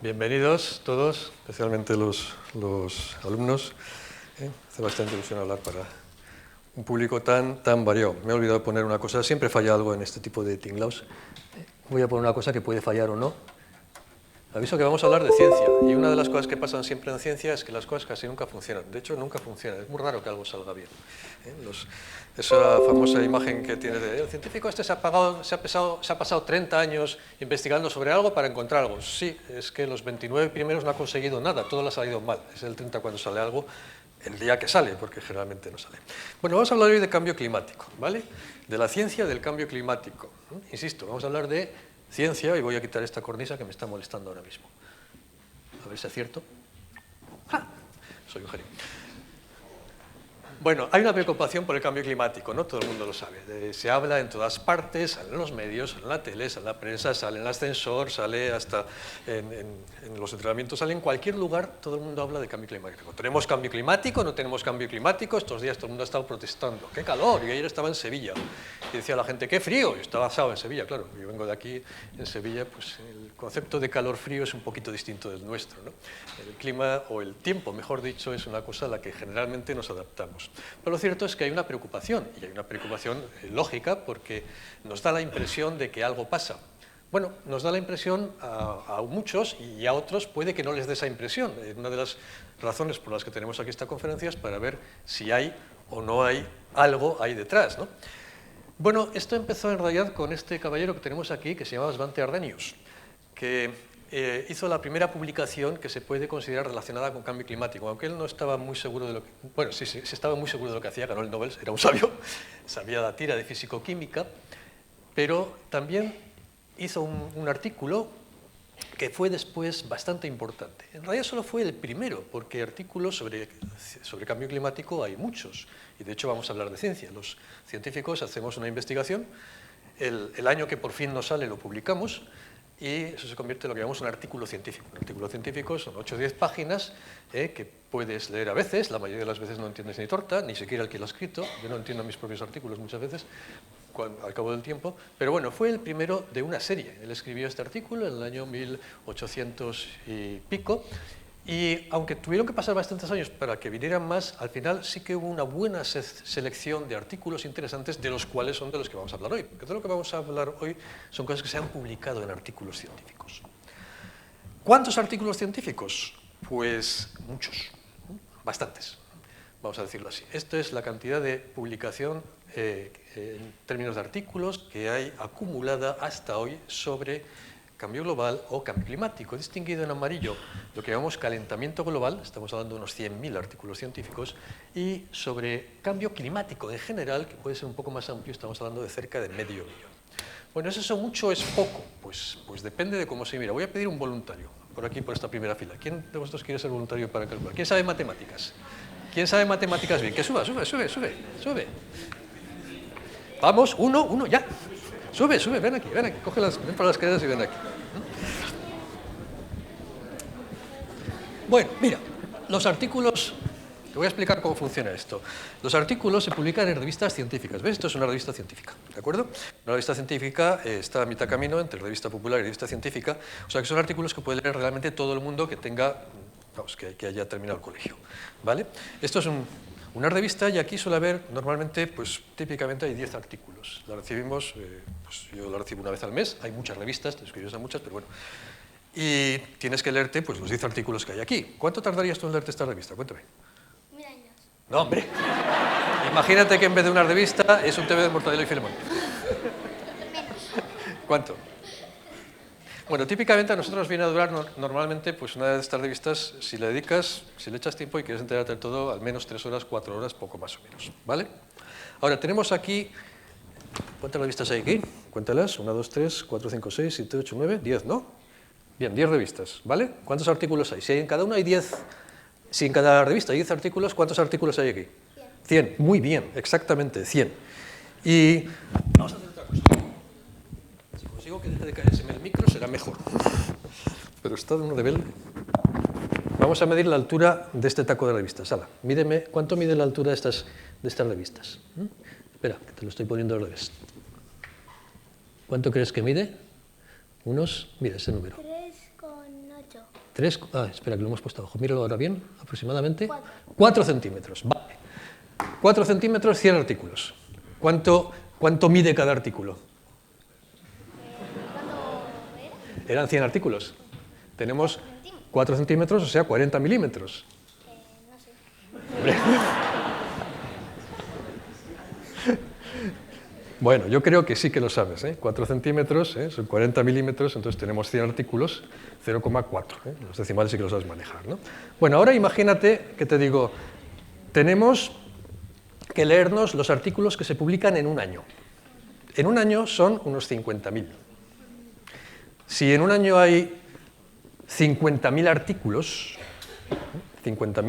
Bienvenidos todos, especialmente los alumnos. Hace bastante ilusión hablar para un público tan variado. Me he olvidado poner una cosa, siempre falla algo en este tipo de tinglaos. Voy a poner una cosa que puede fallar o no. Aviso que vamos a hablar de ciencia, y una de las cosas que pasan siempre en ciencia es que las cosas casi nunca funcionan. De hecho, nunca funcionan. Es muy raro que algo salga bien. Esa famosa imagen que tiene de el científico este se ha pasado 30 años investigando sobre algo para encontrar algo. Sí, es que los 29 primeros no ha conseguido nada, todo le ha salido mal. Es el 30 cuando sale algo, el día que sale, porque generalmente no sale. Bueno, vamos a hablar hoy de cambio climático, ¿vale? De la ciencia del cambio climático. Insisto, vamos a hablar de ciencia, y voy a quitar esta cornisa que me está molestando ahora mismo. A ver si acierto. ¡Ah! Soy un genio. Bueno, hay una preocupación por el cambio climático, ¿no? Todo el mundo lo sabe. Se habla en todas partes, sale en los medios, sale en la tele, sale en la prensa, sale en el ascensor, sale hasta en los entrenamientos, sale en cualquier lugar, todo el mundo habla de cambio climático. ¿Tenemos cambio climático? ¿No tenemos cambio climático? Estos días todo el mundo ha estado protestando. ¡Qué calor! Y ayer estaba en Sevilla y decía la gente, ¡qué frío! Y estaba basado en Sevilla, claro. Yo vengo de aquí, en Sevilla, pues el concepto de calor-frío es un poquito distinto del nuestro, ¿no? El clima, o el tiempo, mejor dicho, es una cosa a la que generalmente nos adaptamos. Pero lo cierto es que hay una preocupación, y hay una preocupación lógica, porque nos da la impresión de que algo pasa. Bueno, nos da la impresión a muchos, y a otros puede que no les dé esa impresión. Una de las razones por las que tenemos aquí esta conferencia es para ver si hay o no hay algo ahí detrás, ¿no? Bueno, esto empezó en realidad con este caballero que tenemos aquí, que se llama Svante Arrhenius, que hizo la primera publicación que se puede considerar relacionada con cambio climático, aunque él no estaba muy seguro de lo que... Bueno, sí estaba muy seguro de lo que hacía, ganó el Nobel, era un sabio, sabía la tira de físico-química, pero también hizo un artículo que fue después bastante importante. En realidad solo fue el primero, porque artículos sobre cambio climático hay muchos, y de hecho vamos a hablar de ciencia. Los científicos hacemos una investigación, el año que por fin nos sale lo publicamos, y eso se convierte en lo que llamamos un artículo científico. Un artículo científico son 8 o 10 páginas que puedes leer a veces, la mayoría de las veces no entiendes ni torta, ni siquiera el que lo ha escrito. Yo no entiendo mis propios artículos muchas veces, al cabo del tiempo, pero bueno, fue el primero de una serie. Él escribió este artículo en el año 1800 y pico, y aunque tuvieron que pasar bastantes años para que vinieran más, al final sí que hubo una buena selección de artículos interesantes, de los cuales son de los que vamos a hablar hoy. Porque todo lo que vamos a hablar hoy son cosas que se han publicado en artículos científicos. ¿Cuántos artículos científicos? Pues muchos, bastantes, vamos a decirlo así. Esta es la cantidad de publicación en términos de artículos que hay acumulada hasta hoy sobre cambio global o cambio climático. He distinguido en amarillo lo que llamamos calentamiento global, estamos hablando de unos 100.000 artículos científicos, y sobre cambio climático en general, que puede ser un poco más amplio, estamos hablando de cerca de medio millón. Bueno, ¿es eso mucho o es poco? Pues depende de cómo se mira. Voy a pedir un voluntario, por aquí, por esta primera fila. ¿Quién de vosotros quiere ser voluntario para calcular? ¿Quién sabe matemáticas? ¿Quién sabe matemáticas bien? Que suba. Sube. Vamos, uno, ya. Sube, ven aquí, ven para las escaleras y ven aquí. Bueno, mira, los artículos, te voy a explicar cómo funciona esto. Los artículos se publican en revistas científicas, ¿ves? Esto es una revista científica, ¿de acuerdo? Una revista científica está a mitad camino entre revista popular y revista científica, o sea que son artículos que puede leer realmente todo el mundo que tenga, vamos, que haya terminado el colegio, ¿vale? Esto es una revista, y aquí suele haber, normalmente, pues típicamente hay 10 artículos. La recibimos, pues yo la recibo una vez al mes, hay muchas revistas, te escribes a muchas, pero bueno. Y tienes que leerte pues los 10 artículos que hay aquí. ¿Cuánto tardarías tú en leerte esta revista? Cuéntame. 1000 años. No, hombre. Imagínate que en vez de una revista es un TV de Mortadelo y Filemón. ¿Cuánto? Bueno, típicamente a nosotros nos viene a durar normalmente pues una de estas revistas, si le dedicas, si le echas tiempo y quieres enterarte de todo, al menos 3 horas, 4 horas, poco más o menos, ¿vale? Ahora, tenemos aquí, ¿cuántas revistas hay aquí? Cuéntalas, 1, 2, 3, 4, 5, 6, 7, 8, 9, 10, ¿no? Bien, 10 revistas, ¿vale? ¿Cuántos artículos hay? Si en cada una hay 10, si en cada revista hay 10 artículos, ¿cuántos artículos hay aquí? 100, muy bien, exactamente, 100. Y vamos a hacer otra cosa. Si consigo que deje de caerse el micro, será mejor. Pero está de un nivel... Vamos a medir la altura de este taco de revistas. Hala, mídeme, ¿cuánto mide la altura de estas revistas? Espera, que te lo estoy poniendo al revés. ¿Cuánto crees que mide? Mira ese número. 3,8. Espera, que lo hemos puesto abajo. Míralo ahora bien, aproximadamente. 4 centímetros. Vale. 4 centímetros, 100 artículos. ¿Cuánto mide cada artículo? Eran 100 artículos. Tenemos 4 centímetros, o sea, 40 milímetros. No sé. Bueno, yo creo que sí que lo sabes, ¿eh? 4 centímetros, son 40 milímetros, entonces tenemos 100 artículos, 0,4. Los decimales sí que los sabes manejar, ¿no? Bueno, ahora imagínate que te digo, tenemos que leernos los artículos que se publican en un año. En un año son unos 50.000. Si en un año hay 50.000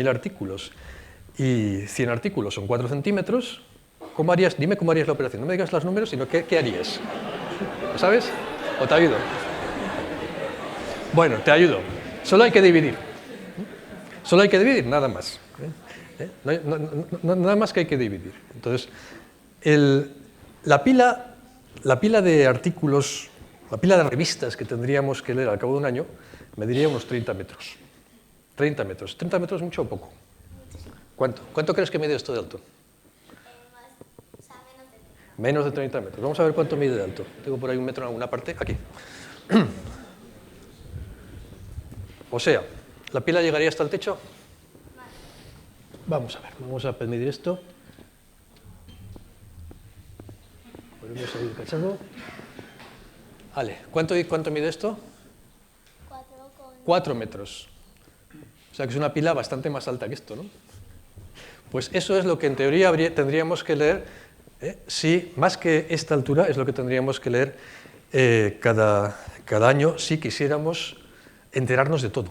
artículos, y 100 artículos son 4 centímetros, ¿cómo harías? Dime cómo harías la operación. No me digas los números, sino qué harías. ¿Lo sabes? ¿O te ayudo? Bueno, te ayudo. Solo hay que dividir. Solo hay que dividir, nada más. Nada más que hay que dividir. Entonces, la pila de artículos, la pila de revistas que tendríamos que leer al cabo de un año, mediría unos 30 metros. 30 metros. ¿30 metros mucho o poco? ¿Cuánto crees que mide esto de alto? Menos de 30 metros. Vamos a ver cuánto mide de alto. Tengo por ahí un metro en alguna parte. Aquí. O sea, ¿la pila llegaría hasta el techo? Vamos a ver. Vamos a medir esto. Volvemos a ir cachando. Vale. ¿Cuánto mide esto? 4 metros. O sea que es una pila bastante más alta que esto, ¿no? Pues eso es lo que en teoría tendríamos que leer, si más que esta altura es lo que tendríamos que leer cada año si quisiéramos enterarnos de todo.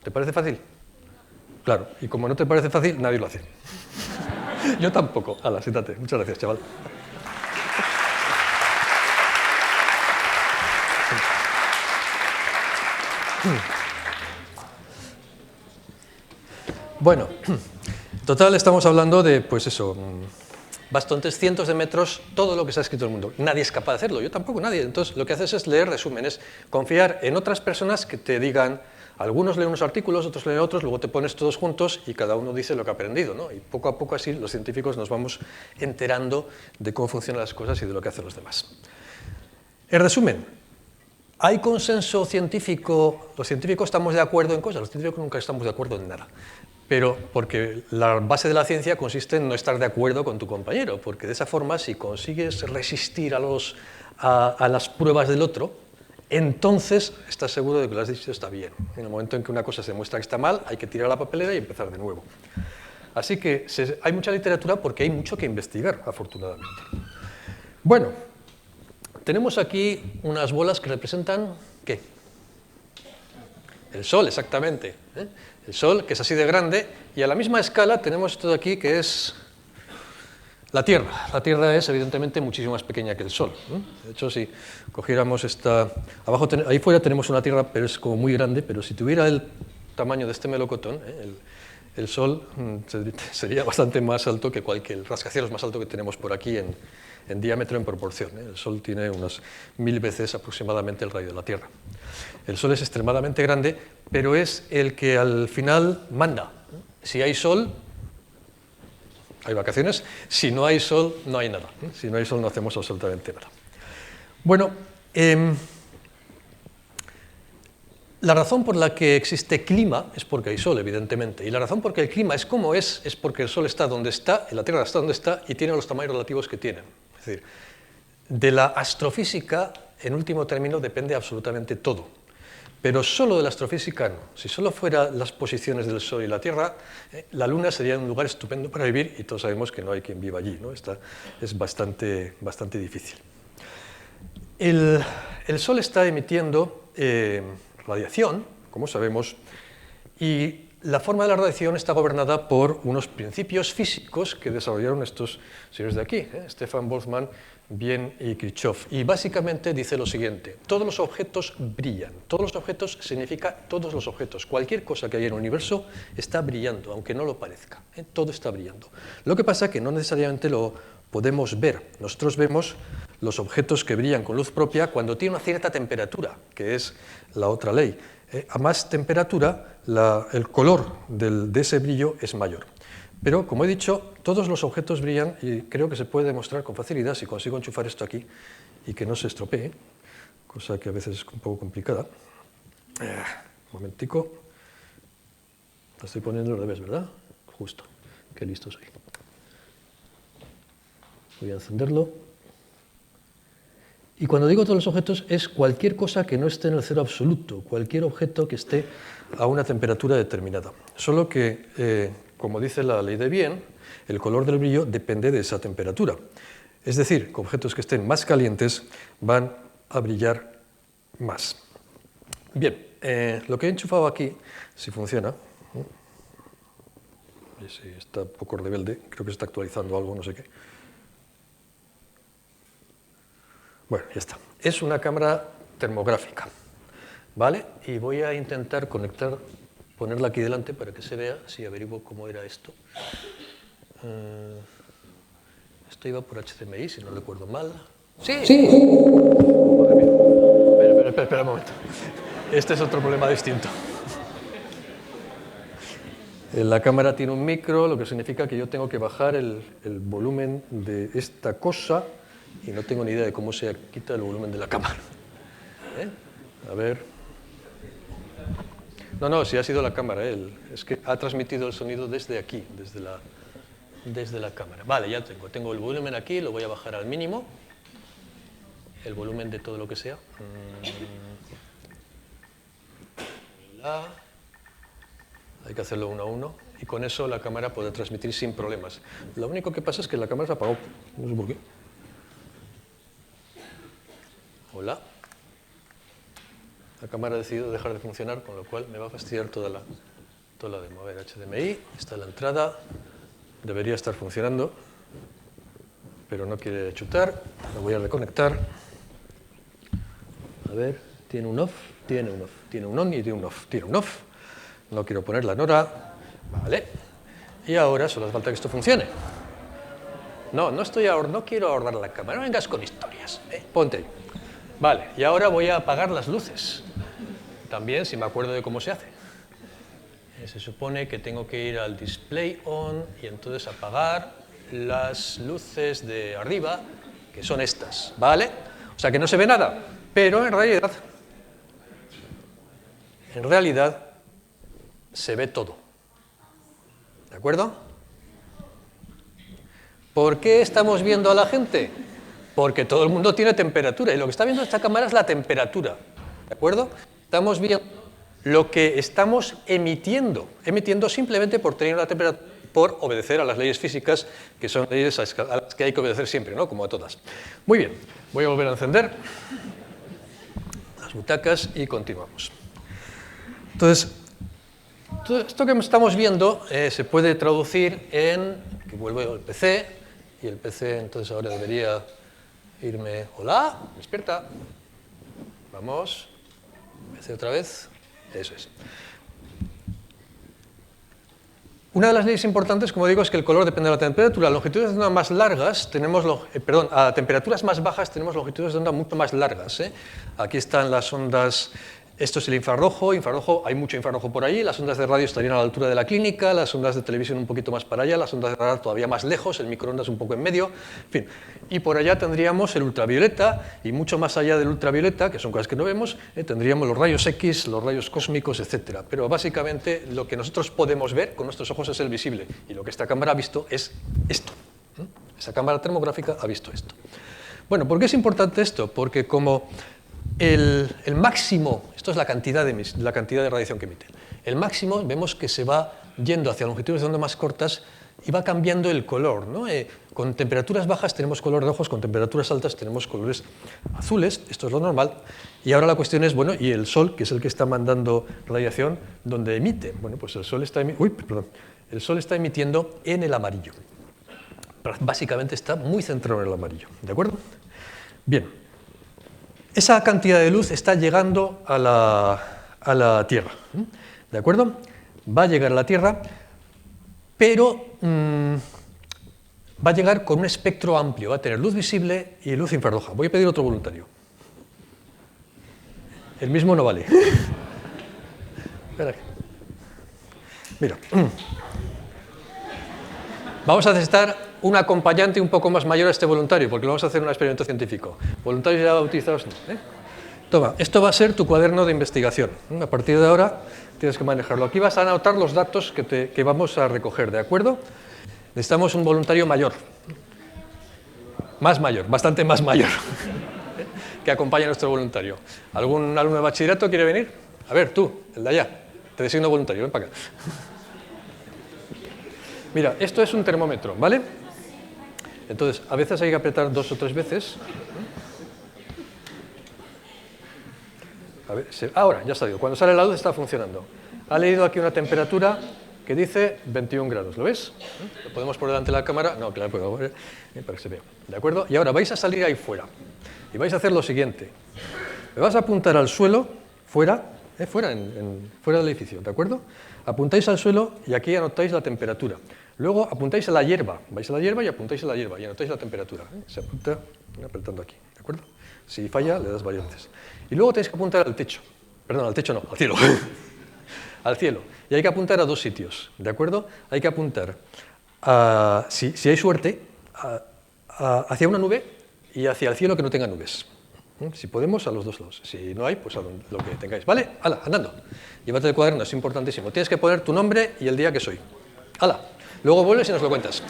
¿Te parece fácil? Claro, y como no te parece fácil, nadie lo hace. Yo tampoco. Hala, siéntate. Muchas gracias, chaval. Bueno, en total estamos hablando de, pues eso, bastantes cientos de metros, todo lo que se ha escrito en el mundo. Nadie es capaz de hacerlo, yo tampoco, nadie. Entonces, lo que haces es leer resúmenes, confiar en otras personas que te digan, algunos leen unos artículos, otros leen otros, luego te pones todos juntos y cada uno dice lo que ha aprendido, ¿no? Y poco a poco así los científicos nos vamos enterando de cómo funcionan las cosas y de lo que hacen los demás. En resumen, ¿hay consenso científico? Los científicos estamos de acuerdo en cosas, los científicos nunca estamos de acuerdo en nada. Pero porque la base de la ciencia consiste en no estar de acuerdo con tu compañero, porque de esa forma, si consigues resistir a las pruebas del otro, entonces estás seguro de que lo has dicho está bien. En el momento en que una cosa se demuestra que está mal, hay que tirar la papelera y empezar de nuevo. Así que hay mucha literatura porque hay mucho que investigar, afortunadamente. Bueno, tenemos aquí unas bolas que representan, ¿qué? El Sol, exactamente. El Sol, que es así de grande, y a la misma escala tenemos esto de aquí, que es la Tierra. La Tierra es, evidentemente, muchísimo más pequeña que el Sol. De hecho, si cogiéramos esta... ahí fuera tenemos una Tierra, pero es como muy grande, pero si tuviera el tamaño de este melocotón, el Sol sería bastante más alto que cualquier rascacielos más alto que tenemos por aquí en diámetro en proporción. El Sol tiene unas 1000 veces aproximadamente el radio de la Tierra. El Sol es extremadamente grande, pero es el que al final manda. Si hay Sol, hay vacaciones. Si no hay Sol, no hay nada. Si no hay Sol, no hacemos absolutamente nada. Bueno, la razón por la que existe clima es porque hay Sol, evidentemente. Y la razón por la que el clima es como es porque el Sol está donde está, y la Tierra está donde está, y tiene los tamaños relativos que tienen. Es decir, de la astrofísica, en último término, depende absolutamente todo. Pero solo de la astrofísica no. Si solo fueran las posiciones del Sol y la Tierra, la Luna sería un lugar estupendo para vivir y todos sabemos que no hay quien viva allí, ¿no? Es bastante difícil. El Sol está emitiendo radiación, como sabemos, y la forma de la radiación está gobernada por unos principios físicos que desarrollaron estos señores de aquí, Stefan Boltzmann, Wien y Kirchhoff. Y básicamente dice lo siguiente: todos los objetos brillan. Todos los objetos significa todos los objetos. Cualquier cosa que haya en el universo está brillando, aunque no lo parezca. Todo está brillando. Lo que pasa es que no necesariamente lo podemos ver. Nosotros vemos los objetos que brillan con luz propia cuando tienen una cierta temperatura, que es la otra ley. a más temperatura el color de ese brillo es mayor. Pero, como he dicho, todos los objetos brillan y creo que se puede demostrar con facilidad si consigo enchufar esto aquí y que no se estropee, cosa que a veces es un poco complicada. Un momentico. La estoy poniendo al revés, ¿verdad? Justo. Qué listo soy. Voy a encenderlo. Y cuando digo todos los objetos, es cualquier cosa que no esté en el cero absoluto, cualquier objeto que esté a una temperatura determinada. Solo que, como dice la ley de Wien, el color del brillo depende de esa temperatura. Es decir, que objetos que estén más calientes van a brillar más. Bien, lo que he enchufado aquí, si funciona, si está un poco rebelde, creo que se está actualizando algo, no sé qué. Bueno, ya está. Es una cámara termográfica, ¿vale? Y voy a intentar ponerla aquí delante para que se vea, si averiguo cómo era esto. Esto iba por HDMI, si no recuerdo mal. ¡Sí! ¡Sí! Madre mía. Espera un momento. Este es otro problema distinto. La cámara tiene un micro, lo que significa que yo tengo que bajar el volumen de esta cosa y no tengo ni idea de cómo se quita el volumen de la cámara. A ver. No, sí ha sido la cámara. Es que ha transmitido el sonido desde aquí, desde la cámara. Vale, ya tengo el volumen aquí, lo voy a bajar al mínimo. El volumen de todo lo que sea. Hay que hacerlo uno a uno. Y con eso la cámara puede transmitir sin problemas. Lo único que pasa es que la cámara se apagó. No sé por qué. Hola. La cámara ha decidido dejar de funcionar, con lo cual me va a fastidiar toda la demo. A ver, HDMI, está la entrada, debería estar funcionando, pero no quiere chutar. Lo voy a reconectar. A ver, tiene un off, tiene un off, tiene un on y tiene un off, tiene un off. No quiero ponerla en hora. Vale. Y ahora solo hace falta que esto funcione. No quiero ahorrar la cámara, no vengas con historias. Ponte ahí. Vale, y ahora voy a apagar las luces. También, si me acuerdo de cómo se hace. Se supone que tengo que ir al display on y entonces apagar las luces de arriba, que son estas, ¿vale? O sea que no se ve nada, pero en realidad se ve todo. ¿De acuerdo? ¿Por qué estamos viendo a la gente? Porque todo el mundo tiene temperatura y lo que está viendo esta cámara es la temperatura. ¿De acuerdo? Estamos viendo lo que estamos emitiendo simplemente por tener una temperatura, por obedecer a las leyes físicas, que son leyes a las que hay que obedecer siempre, ¿no? Como a todas. Muy bien, voy a volver a encender las butacas y continuamos. Entonces, todo esto que estamos viendo se puede traducir en que vuelvo al PC, y el PC entonces ahora debería irme. Hola, despierta. Vamos. PC otra vez. Eso es. Una de las leyes importantes, como digo, es que el color depende de la temperatura. A longitudes de onda más largas tenemos, a temperaturas más bajas tenemos longitudes de onda mucho más largas. Aquí están las ondas. Esto es el infrarrojo, hay mucho infrarrojo por ahí, las ondas de radio estarían a la altura de la clínica, las ondas de televisión un poquito más para allá, las ondas de radar todavía más lejos, el microondas un poco en medio, en fin. Y por allá tendríamos el ultravioleta, y mucho más allá del ultravioleta, que son cosas que no vemos, tendríamos los rayos X, los rayos cósmicos, etc. Pero básicamente lo que nosotros podemos ver con nuestros ojos es el visible, y lo que esta cámara ha visto es esto. Esa cámara termográfica ha visto esto. Bueno, ¿por qué es importante esto? Porque como el máximo, esto es la cantidad de radiación que emite, el máximo vemos que se va yendo hacia longitudes de onda más cortas y va cambiando el color, ¿no? Con temperaturas bajas tenemos colores rojos, con temperaturas altas tenemos colores azules, esto es lo normal, y ahora la cuestión es, bueno, ¿y el Sol, que es el que está mandando radiación, dónde emite? Bueno, pues el Sol está emitiendo en el amarillo. Básicamente está muy centrado en el amarillo, ¿de acuerdo? Bien. Esa cantidad de luz está llegando a la Tierra, ¿de acuerdo? Va a llegar a la Tierra, pero va a llegar con un espectro amplio, va a tener luz visible y luz infrarroja. Voy a pedir otro voluntario. El mismo no vale. Espera. Mira. Vamos a necesitar un acompañante un poco más mayor a este voluntario, porque lo vamos a hacer en un experimento científico. Voluntarios ya bautizados no. Toma, esto va a ser tu cuaderno de investigación. A partir de ahora tienes que manejarlo. Aquí vas a anotar los datos que vamos a recoger, ¿de acuerdo? Necesitamos un voluntario mayor. Más mayor, bastante más mayor, que acompañe a nuestro voluntario. ¿Algún alumno de bachillerato quiere venir? A ver, tú, el de allá. Te designo voluntario, ven para acá. Mira, esto es un termómetro, ¿vale? Entonces, a veces hay que apretar 2 o 3 veces. A ver, ahora, ya ha salido. Cuando sale la luz está funcionando. Ha leído aquí una temperatura que dice 21 grados, ¿lo ves? ¿Lo podemos poner delante de la cámara? No, claro, puedo poner para que se vea. ¿De acuerdo? Y ahora vais a salir ahí fuera. Y vais a hacer lo siguiente. Me vas a apuntar al suelo, fuera del edificio, ¿de acuerdo? Apuntáis al suelo y aquí anotáis la temperatura. Luego apuntáis a la hierba. Vais a la hierba y apuntáis a la hierba y anotáis la temperatura. Se apunta apretando aquí, ¿de acuerdo? Si falla, le das varias veces. Y luego tenéis que apuntar al techo. Perdón, al techo no, al cielo. Al cielo. Y hay que apuntar a 2 sitios, ¿de acuerdo? Hay que apuntar, si hay suerte, hacia una nube y hacia el cielo que no tenga nubes. Si podemos, a los 2 lados. Si no hay, pues a lo que tengáis. ¿Vale? ¡Hala, andando! Llévate el cuaderno, es importantísimo. Tienes que poner tu nombre y el día que soy. ¡Hala! Luego vuelves y nos lo cuentas.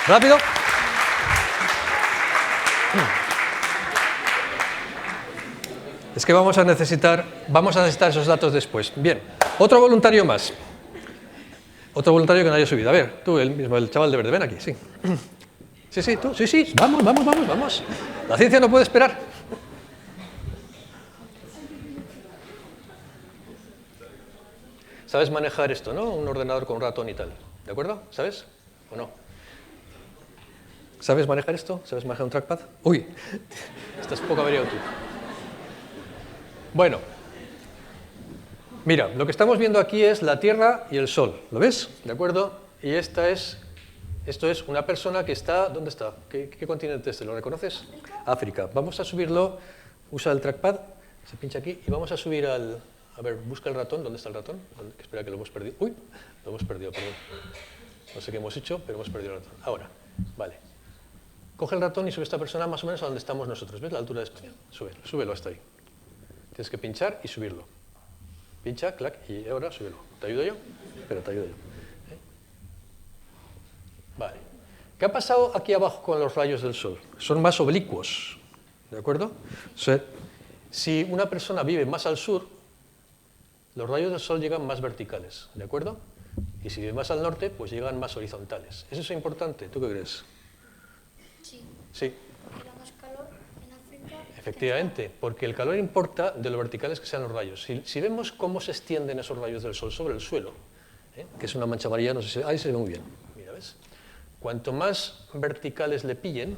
¿Rápido? Es que vamos a necesitar esos datos después. Bien, otro voluntario más. Otro voluntario que no haya subido. A ver, tú, el chaval de verde, ven aquí, sí. Sí, tú, sí. Vamos. La ciencia no puede esperar. ¿Sabes manejar esto, no? Un ordenador con ratón y tal. ¿De acuerdo? ¿Sabes? ¿O no? ¿Sabes manejar esto? ¿Sabes manejar un trackpad? Uy, estás poco averiado tú. Bueno, mira, lo que estamos viendo aquí es la Tierra y el Sol, ¿lo ves? ¿De acuerdo? Y esto es una persona que está... ¿Dónde está? ¿Qué continente es este? ¿Lo reconoces? África. Vamos a subirlo, usa el trackpad, se pincha aquí y vamos a subir al... A ver, busca el ratón, ¿dónde está el ratón? Espera que lo hemos perdido. Uy, lo hemos perdido, perdón. No sé qué hemos hecho, pero hemos perdido el ratón. Ahora, vale. Coge el ratón y sube a esta persona más o menos a donde estamos nosotros, ¿ves? La altura de España. Súbelo hasta ahí. Tienes que pinchar y subirlo. Pincha, clac, y ahora súbelo. ¿Te ayudo yo? Espera, te ayudo yo. Vale. ¿Qué ha pasado aquí abajo con los rayos del Sol? Son más oblicuos, ¿de acuerdo? O sea, si una persona vive más al sur, los rayos del Sol llegan más verticales, ¿de acuerdo? Y si vive más al norte, pues llegan más horizontales. ¿Eso es importante? ¿Tú qué crees? Sí. Efectivamente, porque el calor importa de lo verticales que sean los rayos. Si vemos cómo se extienden esos rayos del Sol sobre el suelo, que es una mancha amarilla, no sé si ahí se ve muy bien. Mira, ¿ves? Cuanto más verticales le pillen,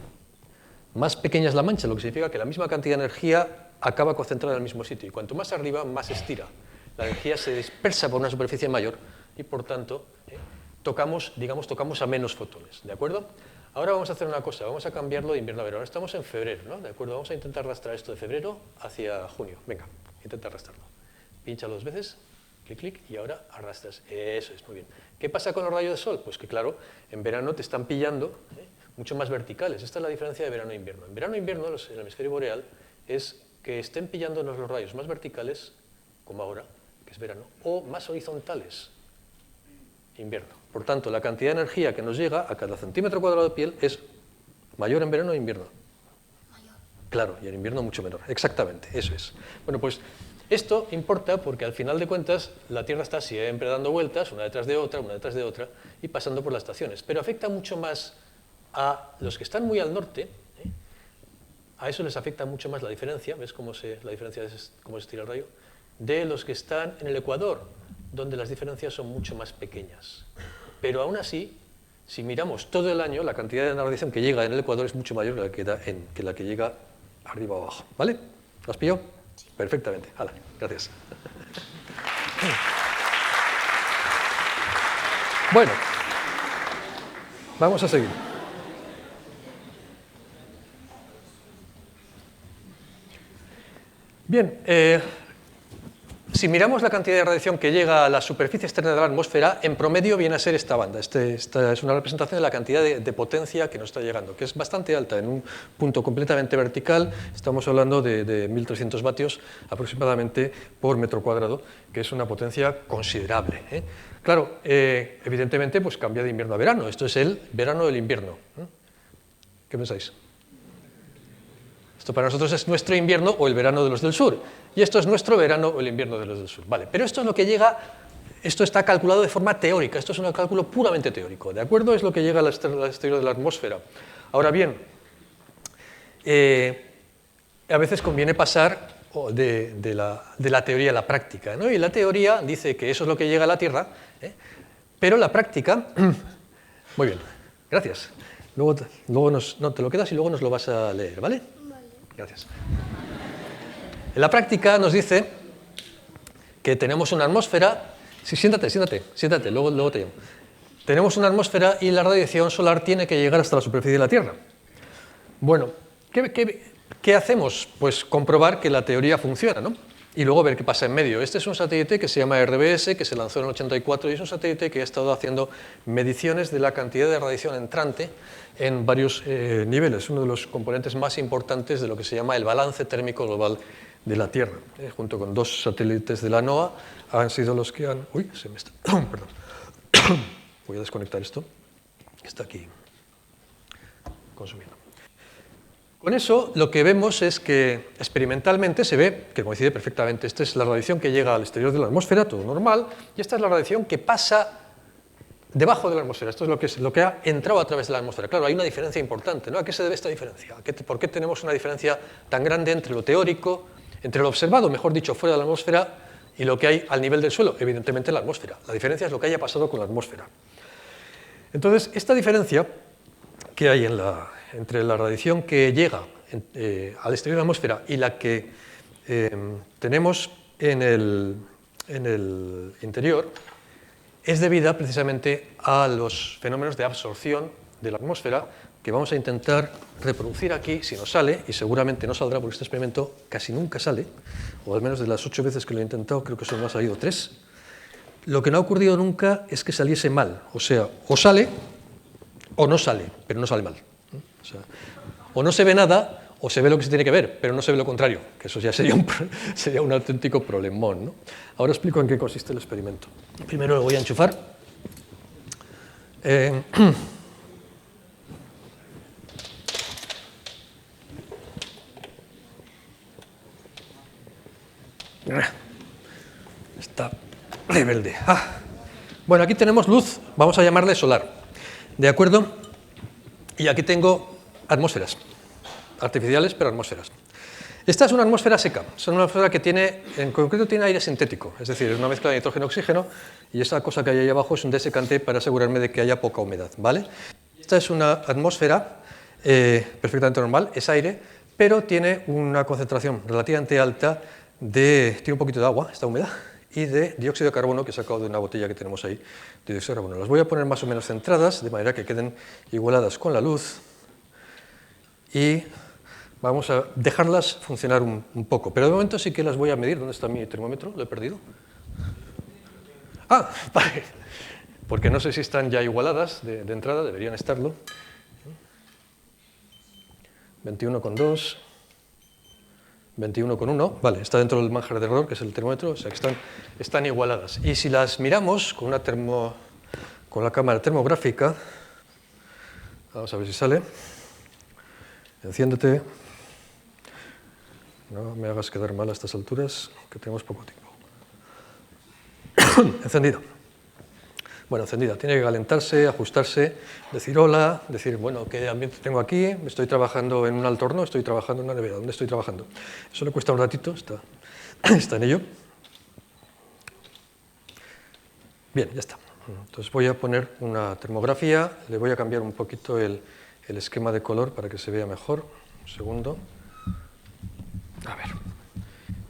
más pequeña es la mancha, lo que significa que la misma cantidad de energía acaba concentrada en el mismo sitio. Y cuanto más arriba, más estira. La energía se dispersa por una superficie mayor y, por tanto, tocamos a menos fotones. ¿De acuerdo? Ahora vamos a hacer una cosa, vamos a cambiarlo de invierno a verano. Ahora estamos en febrero, ¿no? ¿De acuerdo? Vamos a intentar arrastrar esto de febrero hacia junio. Venga, intenta arrastrarlo. Pincha 2 veces, clic, clic, y ahora arrastras. Eso es, muy bien. ¿Qué pasa con los rayos de sol? Pues que, claro, en verano te están pillando mucho más verticales. Esta es la diferencia de verano e invierno. En verano e invierno, en el hemisferio boreal, es que estén pillándonos los rayos más verticales, como ahora, que es verano, o más horizontales, invierno. Por tanto, la cantidad de energía que nos llega a cada centímetro cuadrado de piel es mayor en verano e invierno. Mayor. Claro, y en invierno mucho menor. Exactamente, eso es. Bueno, pues esto importa porque al final de cuentas la Tierra está siempre dando vueltas, una detrás de otra, y pasando por las estaciones. Pero afecta mucho más a los que están muy al norte, a eso les afecta mucho más la diferencia, ¿ves la diferencia es cómo se estira el rayo? De los que están en el Ecuador, donde las diferencias son mucho más pequeñas. Pero aún así, si miramos todo el año, la cantidad de radiación que llega en el Ecuador es mucho mayor que la que llega arriba o abajo. ¿Vale? ¿Lo has pillado? Sí. Perfectamente. Hala, gracias. Bueno, vamos a seguir. Bien, si miramos la cantidad de radiación que llega a la superficie externa de la atmósfera, en promedio viene a ser esta banda. Esta es una representación de la cantidad de potencia que nos está llegando, que es bastante alta. En un punto completamente vertical estamos hablando de 1.300 vatios aproximadamente por metro cuadrado, que es una potencia considerable, ¿eh? Claro, evidentemente pues cambia de invierno a verano. Esto es el verano del invierno, ¿eh? ¿Qué pensáis? Esto para nosotros es nuestro invierno o el verano de los del sur. Y esto es nuestro verano o el invierno de los del sur. Vale, pero esto es lo que llega, esto está calculado de forma teórica, esto es un cálculo puramente teórico, ¿de acuerdo? Es lo que llega al exterior de la atmósfera. Ahora bien, a veces conviene pasar de la teoría a la práctica, ¿no? Y la teoría dice que eso es lo que llega a la Tierra, ¿eh? Pero la práctica... Muy bien, gracias. Luego te lo quedas y luego nos lo vas a leer, ¿vale? Vale. Gracias. En la práctica nos dice que tenemos una atmósfera... Sí, siéntate, luego te llamo. Tenemos una atmósfera y la radiación solar tiene que llegar hasta la superficie de la Tierra. Bueno, ¿qué hacemos? Pues comprobar que la teoría funciona, ¿no? Y luego ver qué pasa en medio. Este es un satélite que se llama RBS, que se lanzó en el 84, y es un satélite que ha estado haciendo mediciones de la cantidad de radiación entrante en varios niveles, uno de los componentes más importantes de lo que se llama el balance térmico global de la Tierra. Junto con 2 satélites de la NOAA han sido los que han... Uy, se me está... Perdón. Voy a desconectar esto, que está aquí consumiendo. Con eso lo que vemos es que experimentalmente se ve que coincide perfectamente. Esta es la radiación que llega al exterior de la atmósfera, todo normal, y esta es la radiación que pasa debajo de la atmósfera. Esto es lo que ha entrado a través de la atmósfera. Claro, hay una diferencia importante, ¿no? ¿A qué se debe esta diferencia? ¿Por qué tenemos una diferencia tan grande entre lo teórico, entre lo observado, mejor dicho, fuera de la atmósfera, y lo que hay al nivel del suelo? Evidentemente la atmósfera. La diferencia es lo que haya pasado con la atmósfera. Entonces, esta diferencia que hay entre la radiación que llega al exterior de la atmósfera y la que tenemos en el interior es debida precisamente a los fenómenos de absorción de la atmósfera que vamos a intentar reproducir aquí, si nos sale, y seguramente no saldrá porque este experimento casi nunca sale, o al menos de las 8 veces que lo he intentado creo que solo me ha salido 3. Lo que no ha ocurrido nunca es que saliese mal, o sea, o sale o no sale, pero no sale mal. O sea, o no se ve nada, o se ve lo que se tiene que ver, pero no se ve lo contrario, que eso ya sería un auténtico problemón, ¿no? Ahora explico en qué consiste el experimento. Primero lo voy a enchufar. Está rebelde. Bueno, aquí tenemos luz, vamos a llamarle solar, ¿de acuerdo? Y aquí tengo atmósferas, artificiales, pero atmósferas. Esta es una atmósfera seca, es una atmósfera que en concreto tiene aire sintético, es decir, es una mezcla de nitrógeno-oxígeno, y esa cosa que hay ahí abajo es un desecante para asegurarme de que haya poca humedad, ¿vale? Esta es una atmósfera perfectamente normal, es aire, pero tiene una concentración relativamente alta tiene un poquito de agua, está húmeda, y de dióxido de carbono que he sacado de una botella que tenemos ahí de dióxido de carbono. Las voy a poner más o menos centradas, de manera que queden igualadas con la luz, y vamos a dejarlas funcionar un poco. Pero de momento sí que las voy a medir. ¿Dónde está mi termómetro? ¿Lo he perdido? Vale. Porque no sé si están ya igualadas de entrada, deberían estarlo. 21,2, 21,1, vale, está dentro del margen de error, que es el termómetro, o sea que están igualadas. Y si las miramos con la cámara termográfica, vamos a ver si sale. Enciéndete. No me hagas quedar mal a estas alturas, que tenemos poco tiempo. Encendido. Bueno, encendida. Tiene que calentarse, ajustarse, decir hola, decir, bueno, ¿qué ambiente tengo aquí? Estoy trabajando en un alto horno, estoy trabajando en una nevera. ¿Dónde estoy trabajando? Eso le cuesta un ratito, está en ello. Bien, ya está. Entonces voy a poner una termografía, le voy a cambiar un poquito el esquema de color para que se vea mejor. Un segundo. A ver.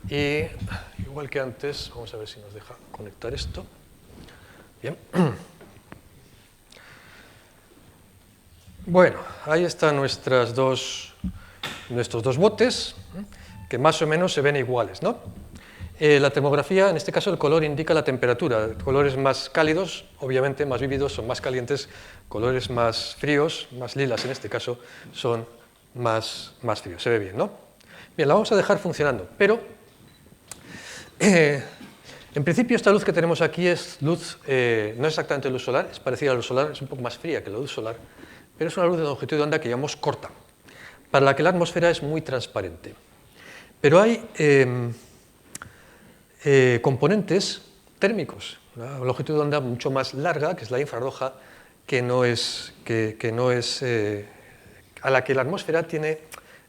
Y igual que antes, vamos a ver si nos deja conectar esto. Bien. Bueno, ahí están nuestros dos botes, que más o menos se ven iguales, ¿no? La termografía, en este caso el color indica la temperatura. Colores más cálidos, obviamente más vívidos, son más calientes. Colores más fríos, más lilas en este caso, son más fríos. Se ve bien, ¿no? Bien, la vamos a dejar funcionando, pero en principio esta luz que tenemos aquí es luz, no es exactamente luz solar, es parecida a la luz solar, es un poco más fría que la luz solar, pero es una luz de longitud de onda que llamamos corta, para la que la atmósfera es muy transparente. Pero hay componentes térmicos, una longitud de onda mucho más larga, que es la infrarroja, a la que la atmósfera tiene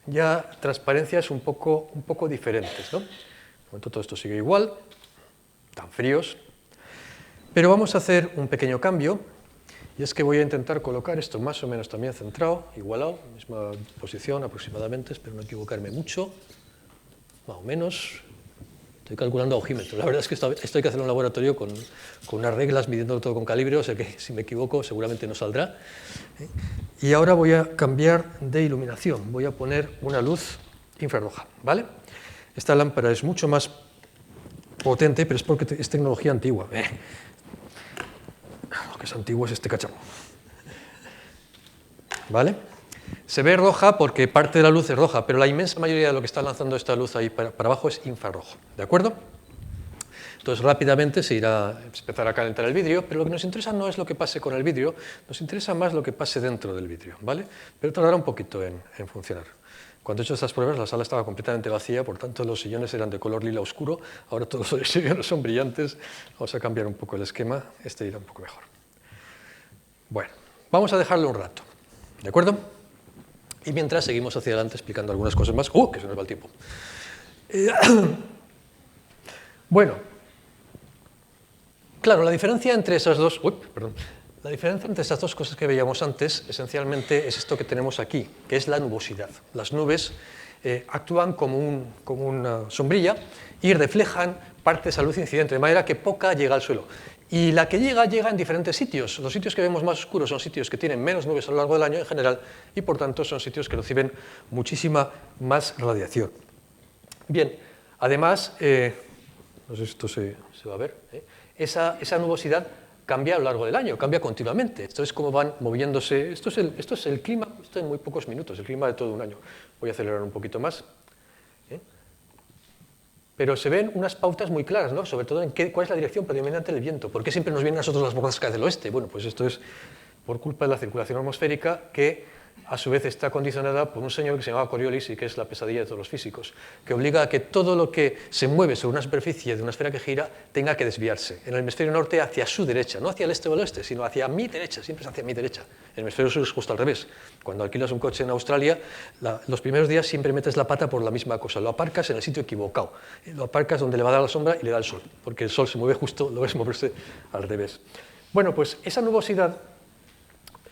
ya transparencias un poco diferentes, ¿no? De momento todo esto sigue igual, tan fríos, pero vamos a hacer un pequeño cambio, y es que voy a intentar colocar esto más o menos también centrado, igualado, misma posición aproximadamente, espero no equivocarme mucho, más o menos. Estoy calculando a ojímetro. La verdad es que esto hay que hacer en un laboratorio con unas reglas, midiendo todo con calibre, o sea que si me equivoco seguramente no saldrá. Y ahora voy a cambiar de iluminación. Voy a poner una luz infrarroja, ¿vale? Esta lámpara es mucho más potente, pero es porque es tecnología antigua. Lo que es antiguo es este cacharro. ¿Vale? Se ve roja porque parte de la luz es roja, pero la inmensa mayoría de lo que está lanzando esta luz ahí para abajo es infrarrojo, ¿de acuerdo? Entonces rápidamente se empezará a calentar el vidrio, pero lo que nos interesa no es lo que pase con el vidrio, nos interesa más lo que pase dentro del vidrio, ¿vale? Pero tardará un poquito en funcionar. Cuando he hecho estas pruebas la sala estaba completamente vacía, por tanto los sillones eran de color lila oscuro, ahora todos los sillones son brillantes, vamos a cambiar un poco el esquema, este irá un poco mejor. Bueno, vamos a dejarlo un rato, ¿de acuerdo? Y mientras seguimos hacia adelante explicando algunas cosas más. ¡Oh, que se nos va el tiempo! Bueno, claro, la diferencia entre esas dos... La diferencia entre estas dos cosas que veíamos antes, esencialmente, es esto que tenemos aquí, que es la nubosidad. Las nubes actúan como una sombrilla y reflejan parte de esa luz incidente, de manera que poca llega al suelo. Y la que llega en diferentes sitios. Los sitios que vemos más oscuros son sitios que tienen menos nubes a lo largo del año en general y por tanto son sitios que reciben muchísima más radiación. Bien, además, no sé si esto se va a ver, esa nubosidad cambia a lo largo del año, cambia continuamente. Esto es como van moviéndose. Esto es el clima, esto en muy pocos minutos, el clima de todo un año. Voy a acelerar un poquito más. Pero se ven unas pautas muy claras, ¿no? Sobre todo en cuál es la dirección predominante del viento. ¿Por qué siempre nos vienen a nosotros las borrascas del oeste? Bueno, pues esto es por culpa de la circulación atmosférica que a su vez está condicionada por un señor que se llama Coriolis y que es la pesadilla de todos los físicos, que obliga a que todo lo que se mueve sobre una superficie de una esfera que gira tenga que desviarse. En el hemisferio norte hacia su derecha, no hacia el este o el oeste, sino hacia mi derecha, siempre es hacia mi derecha. En el hemisferio sur es justo al revés. Cuando alquilas un coche en Australia, los primeros días siempre metes la pata por la misma cosa, lo aparcas en el sitio equivocado, lo aparcas donde le va a dar la sombra y le da el sol, porque el sol se mueve justo, lo ves moverse al revés. Bueno, pues esa nubosidad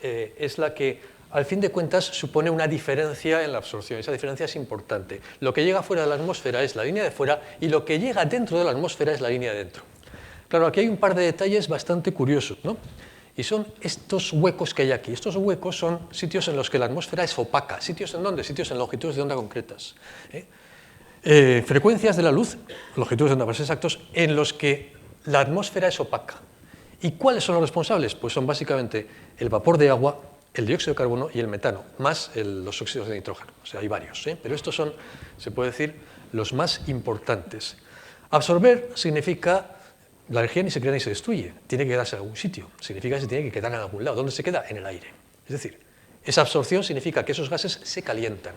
es la que al fin de cuentas supone una diferencia en la absorción. Esa diferencia es importante. Lo que llega fuera de la atmósfera es la línea de fuera y lo que llega dentro de la atmósfera es la línea de dentro. Claro, aquí hay un par de detalles bastante curiosos, ¿no? Y son estos huecos que hay aquí. Estos huecos son sitios en los que la atmósfera es opaca. ¿Sitios en dónde? Sitios en longitudes de onda concretas. Frecuencias de la luz, longitudes de onda más exactos, en los que la atmósfera es opaca. ¿Y cuáles son los responsables? Pues son básicamente el vapor de agua, el dióxido de carbono y el metano, más los óxidos de nitrógeno. O sea, hay varios, pero estos son, se puede decir, los más importantes. Absorber significa la energía ni se crea ni se destruye, tiene que quedarse en algún sitio, significa que se tiene que quedar en algún lado. ¿Dónde se queda? En el aire. Es decir, esa absorción significa que esos gases se calientan,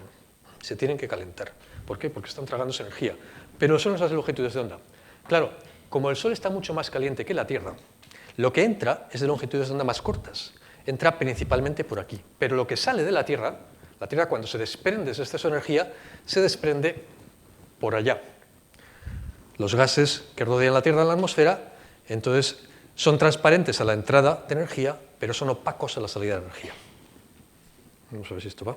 se tienen que calentar. ¿Por qué? Porque están tragándose energía. Pero son esas longitudes de onda. Claro, como el Sol está mucho más caliente que la Tierra, lo que entra es de longitudes de onda más cortas. Entra principalmente por aquí. Pero lo que sale de la Tierra cuando se desprende de ese exceso de energía, se desprende por allá. Los gases que rodean la Tierra en la atmósfera, entonces, son transparentes a la entrada de energía, pero son opacos a la salida de energía. Vamos a ver si esto va.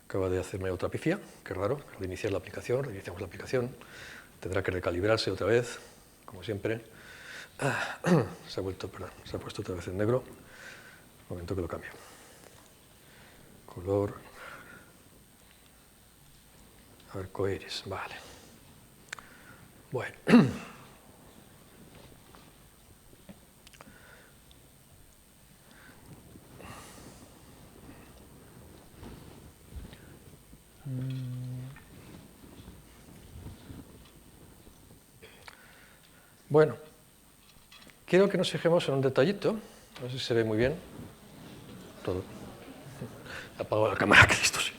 Acaba de hacerme otra pifia, qué raro, al iniciar la aplicación, reiniciamos la aplicación, tendrá que recalibrarse otra vez, como siempre. Se ha puesto otra vez en negro. Un momento que lo cambio. Color. Arcoíris, vale. Bueno. Bueno, quiero que nos fijemos en un detallito, no sé si se ve muy bien. Todo. He apagado la cámara, Cristo, sí.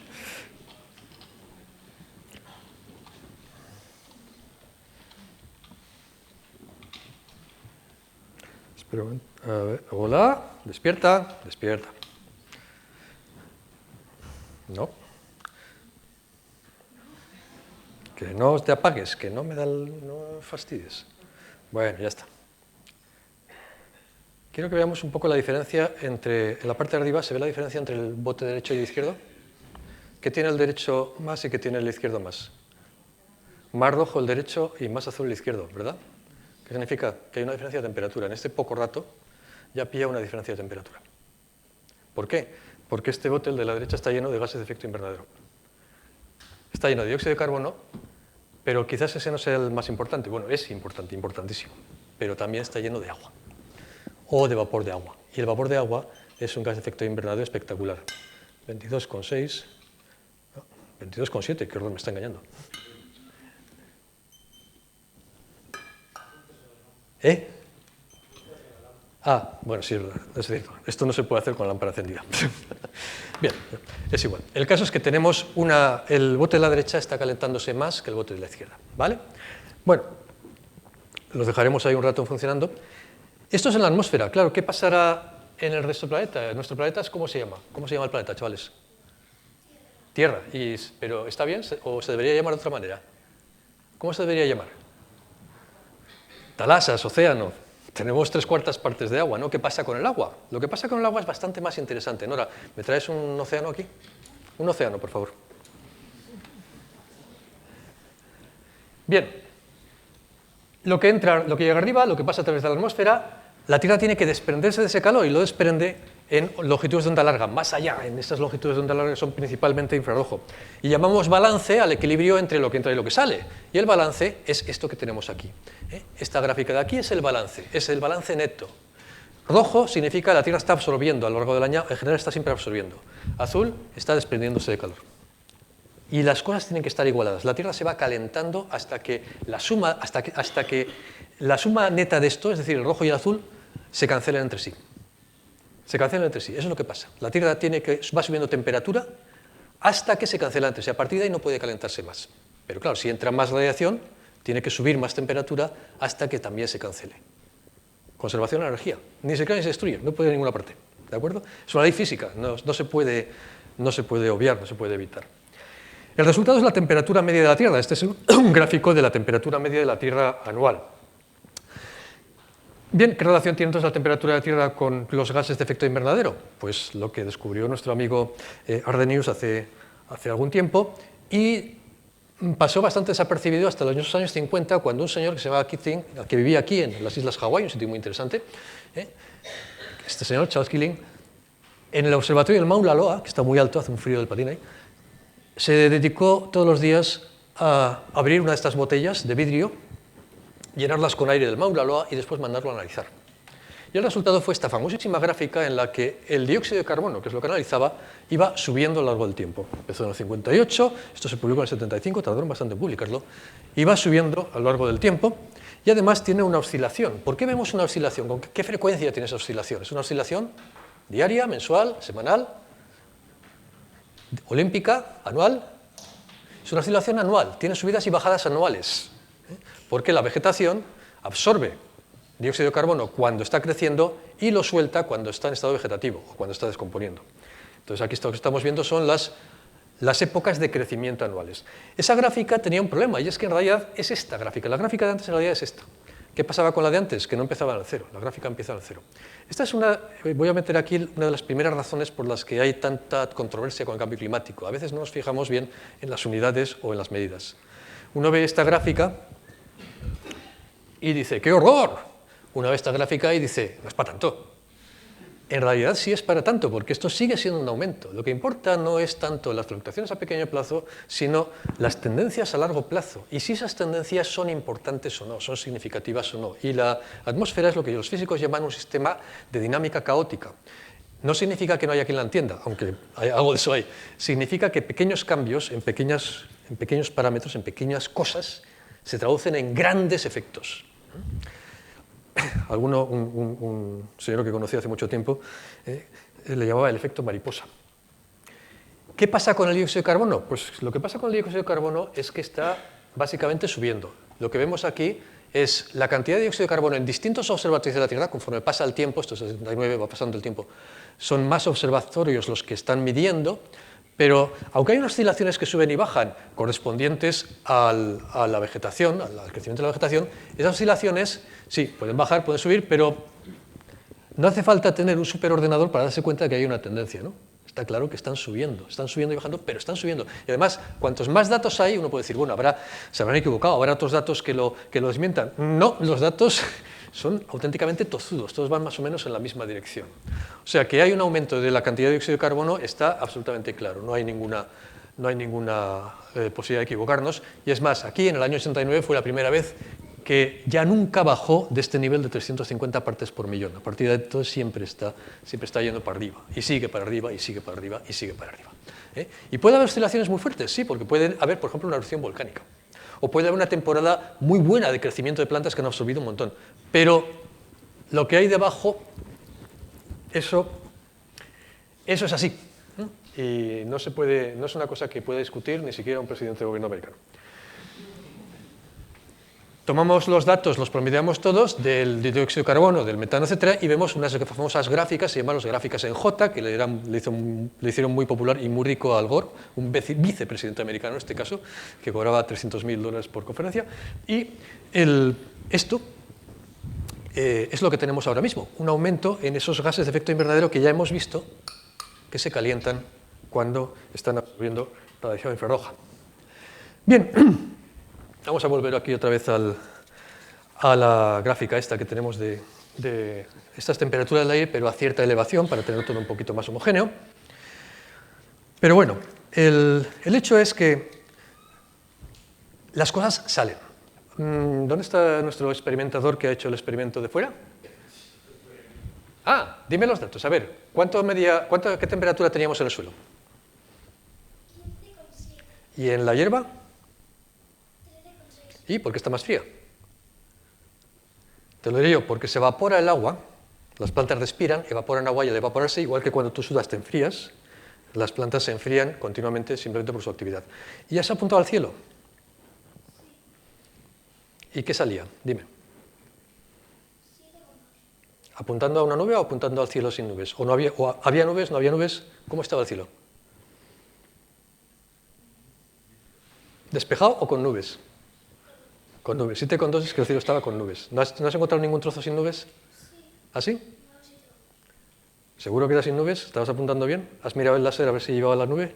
Espera un momento. A ver, hola, despierta, despierta. No. Que no te apagues, que no me da no fastidies. Bueno, ya está. Quiero que veamos un poco la diferencia entre, en la parte de arriba se ve la diferencia entre el bote derecho y el izquierdo. ¿Qué tiene el derecho más y qué tiene el izquierdo más? Más rojo el derecho y más azul el izquierdo, ¿verdad? ¿Qué significa? Que hay una diferencia de temperatura. En este poco rato ya pilla una diferencia de temperatura. ¿Por qué? Porque este bote, el de la derecha, está lleno de gases de efecto invernadero. Está lleno de dióxido de carbono, pero quizás ese no sea el más importante. Bueno, es importante, importantísimo, pero también está lleno de agua o de vapor de agua. Y el vapor de agua es un gas de efecto invernadero espectacular. 22,6, no, 22,7, qué horror, me está engañando. ¿Eh? Ah, bueno, sí, es cierto. Esto no se puede hacer con la lámpara encendida. Bien, es igual. El caso es que tenemos el bote de la derecha está calentándose más que el bote de la izquierda, ¿vale? Bueno, los dejaremos ahí un rato funcionando. Esto es en la atmósfera. Claro, ¿qué pasará en el resto del planeta? ¿Nuestro planeta es cómo se llama? ¿Cómo se llama el planeta, chavales? Tierra. ¿Pero está bien o se debería llamar de otra manera? ¿Cómo se debería llamar? Talasas, océano. Tenemos 3/4 partes de agua, ¿no? ¿Qué pasa con el agua? Lo que pasa con el agua es bastante más interesante. Nora, ¿me traes un océano aquí? Un océano, por favor. Bien. Lo que llega arriba, lo que pasa a través de la atmósfera, la Tierra tiene que desprenderse de ese calor y lo desprende en longitudes de onda larga, más allá, en estas longitudes de onda larga que son principalmente infrarrojo. Y llamamos balance al equilibrio entre lo que entra y lo que sale. Y el balance es esto que tenemos aquí. Esta gráfica de aquí es el balance neto. Rojo significa la Tierra está absorbiendo a lo largo del año, en general está siempre absorbiendo. Azul está desprendiéndose de calor. Y las cosas tienen que estar igualadas. La Tierra se va calentando hasta que la suma neta de esto, es decir, el rojo y el azul, se cancelen entre sí. Se cancelan entre sí, eso es lo que pasa. La Tierra va subiendo temperatura hasta que se cancela entre sí. A partir de ahí no puede calentarse más. Pero claro, si entra más radiación, tiene que subir más temperatura hasta que también se cancele. Conservación de la energía. Ni se crea ni se destruye, no puede ir a ninguna parte. ¿De acuerdo? Es una ley física, no se puede obviar, no se puede evitar. El resultado es la temperatura media de la Tierra. Este es un gráfico de la temperatura media de la Tierra anual. Bien, ¿qué relación tiene entonces la temperatura de la Tierra con los gases de efecto invernadero? Pues lo que descubrió nuestro amigo Arrhenius hace algún tiempo y pasó bastante desapercibido hasta los años 50, cuando un señor que se llamaba Keeling, que vivía aquí en las Islas Hawái, un sitio muy interesante, este señor, Charles Keeling, en el observatorio del Mauna Loa, que está muy alto, hace un frío del patín ahí, se dedicó todos los días a abrir una de estas botellas de vidrio, llenarlas con aire del Mauna Loa y después mandarlo a analizar. Y el resultado fue esta famosísima gráfica en la que el dióxido de carbono, que es lo que analizaba, iba subiendo a lo largo del tiempo. Empezó en el 58, esto se publicó en el 75, tardaron bastante en publicarlo, iba subiendo a lo largo del tiempo y además tiene una oscilación. ¿Por qué vemos una oscilación? ¿Con qué frecuencia tiene esa oscilación? ¿Es una oscilación diaria, mensual, semanal, olímpica, anual? Es una oscilación anual, tiene subidas y bajadas anuales, porque la vegetación absorbe dióxido de carbono cuando está creciendo y lo suelta cuando está en estado vegetativo o cuando está descomponiendo. Entonces aquí lo que estamos viendo son las épocas de crecimiento anuales. Esa gráfica tenía un problema y es que en realidad es esta gráfica. La gráfica de antes en realidad es esta. ¿Qué pasaba con la de antes? Que no empezaba en el cero. La gráfica empieza en el cero. Esta es voy a meter aquí una de las primeras razones por las que hay tanta controversia con el cambio climático. A veces no nos fijamos bien en las unidades o en las medidas. Uno ve esta gráfica y dice, ¡qué horror! Una ve esta gráfica y dice, no es para tanto. en realidad sí es para tanto, porque esto sigue siendo un aumento. Lo que importa no es tanto las fluctuaciones a pequeño plazo, sino las tendencias a largo plazo. Y si esas tendencias son importantes o no, son significativas o no. Y la atmósfera es lo que los físicos llaman un sistema de dinámica caótica. No significa que no haya quien la entienda, aunque algo de eso hay. Significa que pequeños cambios en pequeños parámetros, en pequeñas cosas, se traducen en grandes efectos. Un señor que conocí hace mucho tiempo le llamaba el efecto mariposa. ¿Qué pasa con el dióxido de carbono? Pues lo que pasa con el dióxido de carbono es que está básicamente subiendo. Lo que vemos aquí es la cantidad de dióxido de carbono en distintos observatorios de la Tierra. Conforme pasa el tiempo, esto es 69, va pasando el tiempo, son más observatorios los que están midiendo, pero aunque hay unas oscilaciones que suben y bajan correspondientes a la vegetación, al crecimiento de la vegetación, esas oscilaciones sí, pueden bajar, pueden subir, pero no hace falta tener un superordenador para darse cuenta de que hay una tendencia, ¿no? Está claro que están subiendo y bajando, pero están subiendo. Y además, cuantos más datos hay, uno puede decir, bueno, se habrán equivocado, habrá otros datos que lo desmientan. No, los datos son auténticamente tozudos, todos van más o menos en la misma dirección. O sea, que hay un aumento de la cantidad de dióxido de carbono está absolutamente claro, no hay ninguna posibilidad de equivocarnos. Y es más, aquí en el año 89 fue la primera vez que ya nunca bajó de este nivel de 350 partes por millón. A partir de entonces siempre está yendo para arriba, y sigue para arriba, y sigue para arriba, y sigue para arriba. Y puede haber oscilaciones muy fuertes, sí, porque puede haber, por ejemplo, una erupción volcánica. O puede haber una temporada muy buena de crecimiento de plantas que han absorbido un montón. Pero lo que hay debajo, eso es así. Y no es una cosa que pueda discutir ni siquiera un presidente del gobierno americano. Tomamos los datos, los promediamos todos del dióxido de carbono, del metano, etc., y vemos unas famosas gráficas, se llaman las gráficas en J, que le hicieron muy popular y muy rico a Al Gore, un vicepresidente americano en este caso, que cobraba $300.000 por conferencia. Y esto es lo que tenemos ahora mismo, un aumento en esos gases de efecto invernadero que ya hemos visto que se calientan cuando están absorbiendo radiación infrarroja. Bien. Vamos a volver aquí otra vez a la gráfica esta que tenemos de estas temperaturas del aire, pero a cierta elevación, para tener todo un poquito más homogéneo. Pero bueno, el hecho es que las cosas salen. ¿Dónde está nuestro experimentador que ha hecho el experimento de fuera? Ah, dime los datos. A ver, ¿qué temperatura teníamos en el suelo? 15,7. ¿Y en la hierba? ¿Y por qué está más fría? Te lo diré yo, porque se evapora el agua, las plantas respiran, evaporan agua y al evaporarse, igual que cuando tú sudas te enfrías, las plantas se enfrían continuamente simplemente por su actividad. ¿Y has apuntado al cielo? ¿Y qué salía? Dime. ¿Apuntando a una nube o apuntando al cielo sin nubes? ¿O había nubes, no había nubes? ¿Cómo estaba el cielo? ¿Despejado o con nubes? Con nubes. 7,2 es que el cielo estaba con nubes. ¿No has encontrado ningún trozo sin nubes? Sí. ¿Ah, sí? ¿Seguro que era sin nubes? ¿Estabas apuntando bien? ¿Has mirado el láser a ver si llevaba la nube?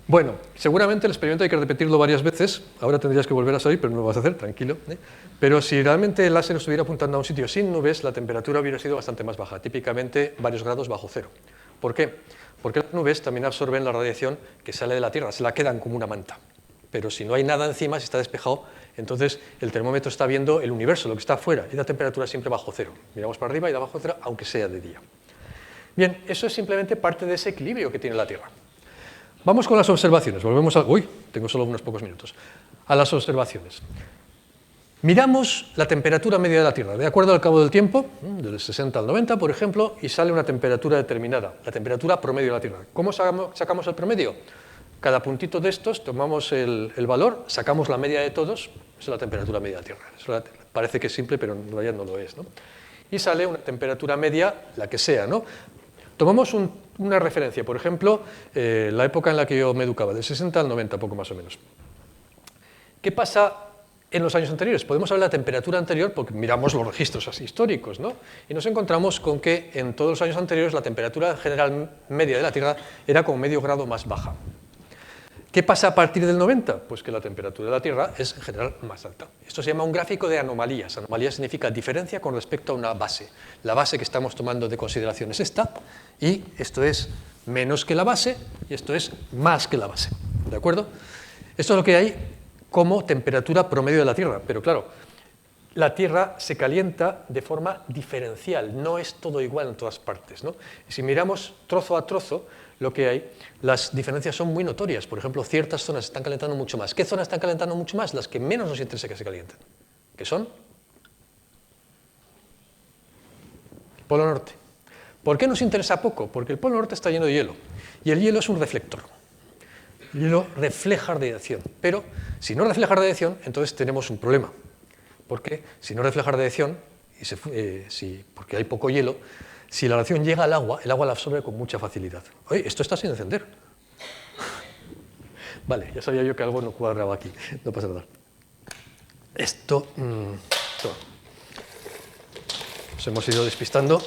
Bueno, seguramente el experimento hay que repetirlo varias veces. Ahora tendrías que volver a salir, pero no lo vas a hacer, tranquilo. Pero si realmente el láser estuviera apuntando a un sitio sin nubes, la temperatura hubiera sido bastante más baja, típicamente varios grados bajo cero. ¿Por qué? Porque las nubes también absorben la radiación que sale de la Tierra, se la quedan como una manta. Pero si no hay nada encima, si está despejado, entonces el termómetro está viendo el universo, lo que está afuera, y la temperatura siempre bajo cero. Miramos para arriba y da bajo cero, aunque sea de día. Bien, eso es simplemente parte de ese equilibrio que tiene la Tierra. Vamos con las observaciones. Volvemos a... Uy, tengo solo unos pocos minutos. A las observaciones. Miramos la temperatura media de la Tierra, de acuerdo al cabo del tiempo, del 60 al 90, por ejemplo, y sale una temperatura determinada, la temperatura promedio de la Tierra. ¿Cómo sacamos el promedio? Cada puntito de estos tomamos el valor, sacamos la media de todos, esa es la temperatura media de la Tierra. Eso parece que es simple, pero en realidad no lo es, ¿no? Y sale una temperatura media, la que sea, ¿no? Tomamos una referencia, por ejemplo, la época en la que yo me educaba, del 60 al 90, poco más o menos. ¿Qué pasa en los años anteriores? Podemos hablar de la temperatura anterior porque miramos los registros así históricos, ¿no? Y nos encontramos con que en todos los años anteriores la temperatura general media de la Tierra era como medio grado más baja. ¿Qué pasa a partir del 90? Pues que la temperatura de la Tierra es en general más alta. Esto se llama un gráfico de anomalías. Anomalía significa diferencia con respecto a una base. La base que estamos tomando de consideración es esta, y esto es menos que la base, y esto es más que la base. ¿De acuerdo? Esto es lo que hay como temperatura promedio de la Tierra. Pero claro, la Tierra se calienta de forma diferencial, no es todo igual en todas partes, ¿no? Y si miramos trozo a trozo, lo que hay, las diferencias son muy notorias. Por ejemplo, ciertas zonas se están calentando mucho más. ¿Qué zonas están calentando mucho más? Las que menos nos interesa que se calienten. ¿Qué son? El Polo Norte. ¿Por qué nos interesa poco? Porque el Polo Norte está lleno de hielo. Y el hielo es un reflector. El hielo refleja radiación. Pero si no refleja radiación, entonces tenemos un problema. Porque si no refleja radiación, porque hay poco hielo, si la radiación llega al agua, el agua la absorbe con mucha facilidad. Oye, esto está sin encender. Vale, ya sabía yo que algo no cuadraba aquí, no pasa nada. Esto nos hemos ido despistando.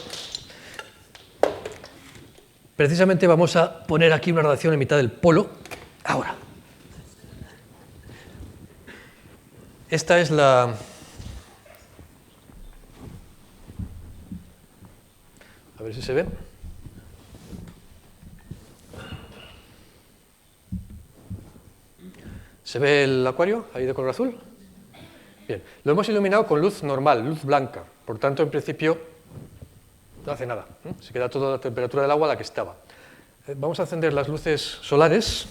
Precisamente vamos a poner aquí una radiación en mitad del polo. Ahora. Esta es la... A ver si se ve. ¿Se ve el acuario ahí de color azul? Bien, lo hemos iluminado con luz normal, luz blanca. Por tanto, en principio, no hace nada. Se queda toda la temperatura del agua a la que estaba. Vamos a encender las luces solares.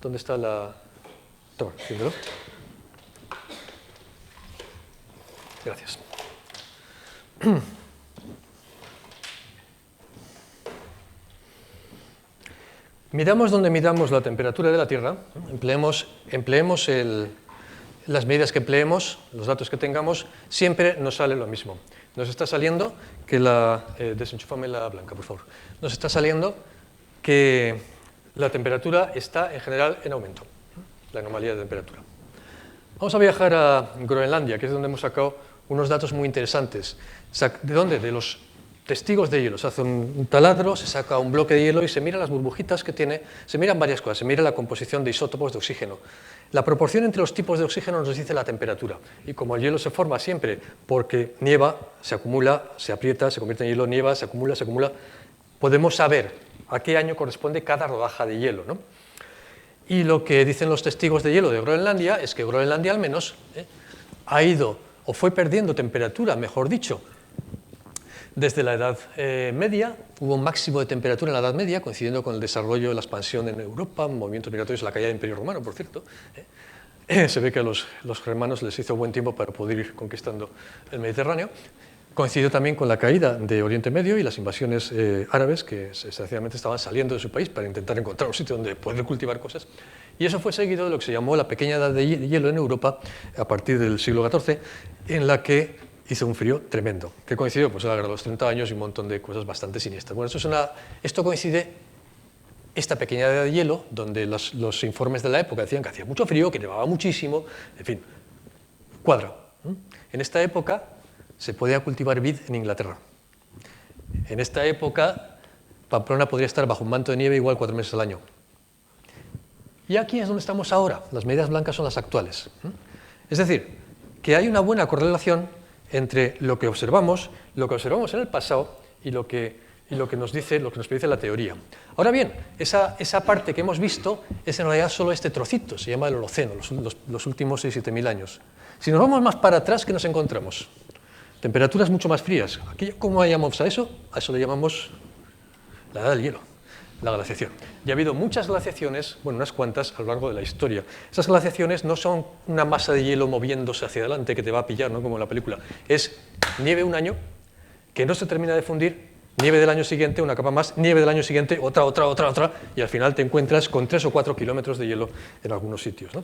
¿Dónde está la...? Toma, enciéndelo. Gracias. Midamos donde midamos la temperatura de la Tierra, empleemos las medidas que empleemos, los datos que tengamos, siempre nos sale lo mismo. Nos está saliendo que desenchúfame la blanca, por favor. Nos está saliendo que la temperatura está en general en aumento, la anomalía de temperatura. Vamos a viajar a Groenlandia, que es donde hemos sacado unos datos muy interesantes. ¿De dónde? De los testigos de hielo. Se hace un taladro, se saca un bloque de hielo y se miran las burbujitas que tiene, se miran varias cosas, se mira la composición de isótopos de oxígeno. La proporción entre los tipos de oxígeno nos dice la temperatura. Y como el hielo se forma siempre porque nieva, se acumula, se aprieta, se convierte en hielo, nieva, se acumula, podemos saber a qué año corresponde cada rodaja de hielo, ¿no? Y lo que dicen los testigos de hielo de Groenlandia es que Groenlandia al menos ha ido, o fue perdiendo temperatura, mejor dicho, desde la Edad Media. Hubo un máximo de temperatura en la Edad Media, coincidiendo con el desarrollo de la expansión en Europa, movimientos migratorios, la caída del Imperio Romano, por cierto. Se ve que a los germanos les hizo buen tiempo para poder ir conquistando el Mediterráneo. Coincidió también con la caída de Oriente Medio y las invasiones árabes, que sencillamente estaban saliendo de su país para intentar encontrar un sitio donde poder cultivar cosas. Y eso fue seguido de lo que se llamó la pequeña edad de hielo en Europa, a partir del siglo XIV, en la que hizo un frío tremendo, que coincidió pues, a la guerra de los 30 años y un montón de cosas bastante siniestras. Bueno, esto coincide, esta pequeña edad de hielo, donde los informes de la época decían que hacía mucho frío, que nevaba muchísimo, en fin, cuadra. En esta época se podía cultivar vid en Inglaterra. En esta época, Pamplona podría estar bajo un manto de nieve igual 4 meses al año. Y aquí es donde estamos ahora. Las medidas blancas son las actuales. Es decir, que hay una buena correlación entre lo que observamos en el pasado y lo que nos predice la teoría. Ahora bien, esa parte que hemos visto es en realidad solo este trocito, se llama el Holoceno, los últimos 6.000 o 7.000 años. Si nos vamos más para atrás, ¿qué nos encontramos? Temperaturas mucho más frías. Aquí, ¿cómo llamamos a eso? A eso le llamamos la edad del hielo, la glaciación. Y ha habido muchas glaciaciones, bueno, unas cuantas a lo largo de la historia. Esas glaciaciones no son una masa de hielo moviéndose hacia adelante que te va a pillar, ¿no? Como en la película. Es nieve un año que no se termina de fundir, nieve del año siguiente, una capa más, nieve del año siguiente, otra, y al final te encuentras con 3 o 4 kilómetros de hielo en algunos sitios, ¿no?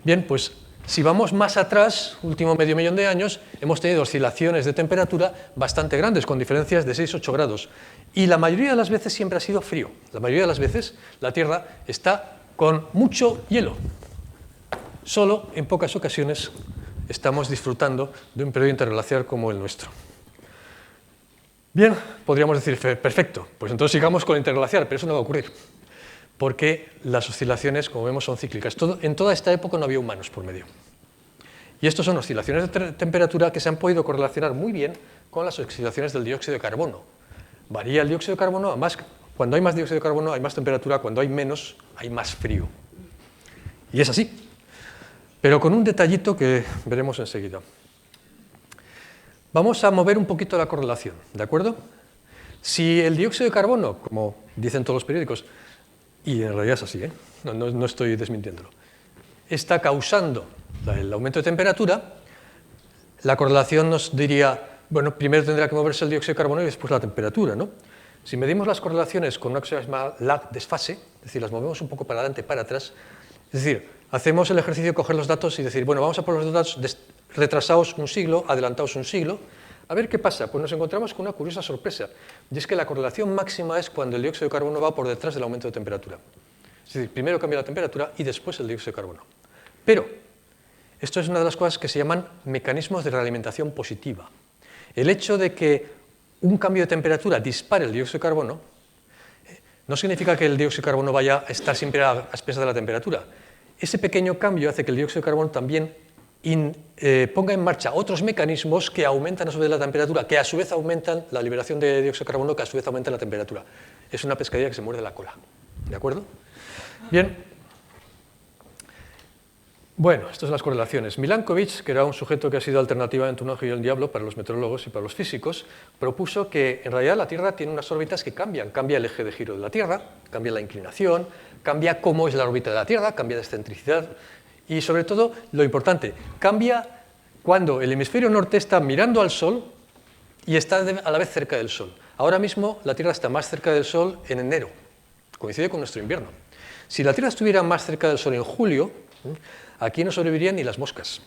Bien, pues si vamos más atrás, último medio millón de años, hemos tenido oscilaciones de temperatura bastante grandes, con diferencias de 6-8 grados. Y la mayoría de las veces siempre ha sido frío. La mayoría de las veces la Tierra está con mucho hielo. Solo en pocas ocasiones estamos disfrutando de un periodo interglaciar como el nuestro. Bien, podríamos decir, perfecto, pues entonces sigamos con el interglaciar, pero eso no va a ocurrir. porque las oscilaciones, como vemos, son cíclicas. En toda esta época no había humanos por medio. Y estas son oscilaciones de temperatura que se han podido correlacionar muy bien con las oscilaciones del dióxido de carbono. Varía el dióxido de carbono, además, cuando hay más dióxido de carbono hay más temperatura, cuando hay menos hay más frío. Y es así, pero con un detallito que veremos enseguida. Vamos a mover un poquito la correlación, ¿de acuerdo? Si el dióxido de carbono, como dicen todos los periódicos, y en realidad es así, no estoy desmintiéndolo, está causando el aumento de temperatura, la correlación nos diría, bueno, primero tendrá que moverse el dióxido de carbono y después la temperatura, ¿no? Si medimos las correlaciones con una cosa llamada lag, desfase, es decir, las movemos un poco para adelante y para atrás, es decir, hacemos el ejercicio de coger los datos y decir, bueno, vamos a poner los datos retrasados un siglo, adelantados un siglo, a ver qué pasa. Pues nos encontramos con una curiosa sorpresa, y es que la correlación máxima es cuando el dióxido de carbono va por detrás del aumento de temperatura. Es decir, primero cambia la temperatura y después el dióxido de carbono. Pero esto es una de las cosas que se llaman mecanismos de realimentación positiva. El hecho de que un cambio de temperatura dispare el dióxido de carbono no significa que el dióxido de carbono vaya a estar siempre a expensas de la temperatura. Ese pequeño cambio hace que el dióxido de carbono también ponga en marcha otros mecanismos que aumentan a su vez la temperatura, que a su vez aumentan la liberación de dióxido de carbono, que a su vez aumenta la temperatura. Es una pescadilla que se muerde la cola. ¿De acuerdo? Bien. Bueno, estas son las correlaciones. Milankovitch, que era un sujeto que ha sido alternativamente un ángel y el diablo para los meteorólogos y para los físicos, propuso que en realidad la Tierra tiene unas órbitas que cambian. Cambia el eje de giro de la Tierra, cambia la inclinación, cambia cómo es la órbita de la Tierra, cambia de excentricidad y, sobre todo, lo importante, cambia cuando el hemisferio norte está mirando al Sol y está a la vez cerca del Sol. Ahora mismo la Tierra está más cerca del Sol en enero, coincide con nuestro invierno. Si la Tierra estuviera más cerca del Sol en julio, aquí no sobrevivirían ni las moscas.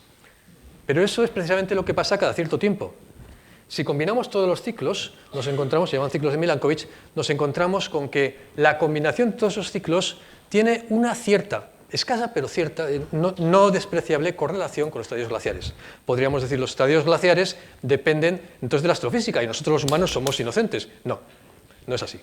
Pero eso es precisamente lo que pasa cada cierto tiempo. Si combinamos todos los ciclos, nos encontramos, se llaman ciclos de Milankovitch, nos encontramos con que la combinación de todos esos ciclos tiene una cierta, escasa pero cierta, no despreciable correlación con los estadios glaciares. Podríamos decir los estadios glaciares dependen entonces de la astrofísica y nosotros los humanos somos inocentes. No, no es así.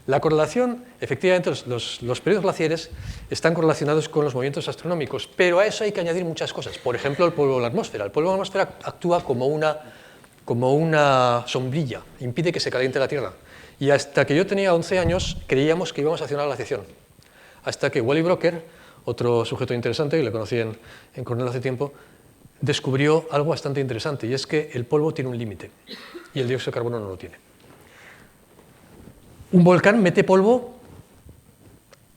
La correlación, efectivamente, los periodos glaciares están correlacionados con los movimientos astronómicos, pero a eso hay que añadir muchas cosas. Por ejemplo, el polvo de la atmósfera. El polvo de la atmósfera actúa como una sombrilla, impide que se caliente la Tierra. Y hasta que yo tenía 11 años, creíamos que íbamos hacia una glaciación. Hasta que Wally Brocker, otro sujeto interesante, que le conocí en Cornell hace tiempo, descubrió algo bastante interesante, y es que el polvo tiene un límite, y el dióxido de carbono no lo tiene. Un volcán mete polvo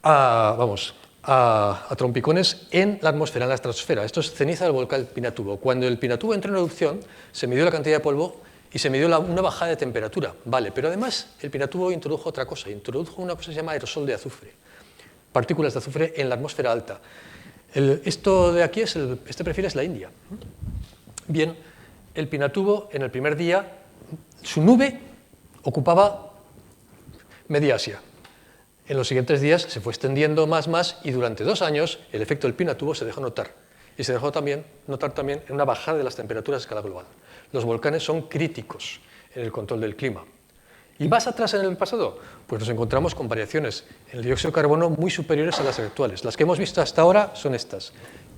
a trompicones en la atmósfera, en la estratosfera. Esto es ceniza del volcán Pinatubo. Cuando el Pinatubo entró en erupción, se midió la cantidad de polvo y se midió una bajada de temperatura. Vale, pero además el Pinatubo introdujo otra cosa, introdujo una cosa que se llama aerosol de azufre, partículas de azufre en la atmósfera alta. Esto de aquí, este perfil es la India. Bien, el Pinatubo en el primer día, su nube ocupaba media Asia. En los siguientes días se fue extendiendo más y durante 2 años el efecto del Pinatubo se dejó notar. Y se dejó notar también en una bajada de las temperaturas a escala global. Los volcanes son críticos en el control del clima. ¿Y más atrás en el pasado? Pues nos encontramos con variaciones en el dióxido de carbono muy superiores a las actuales. Las que hemos visto hasta ahora son estas.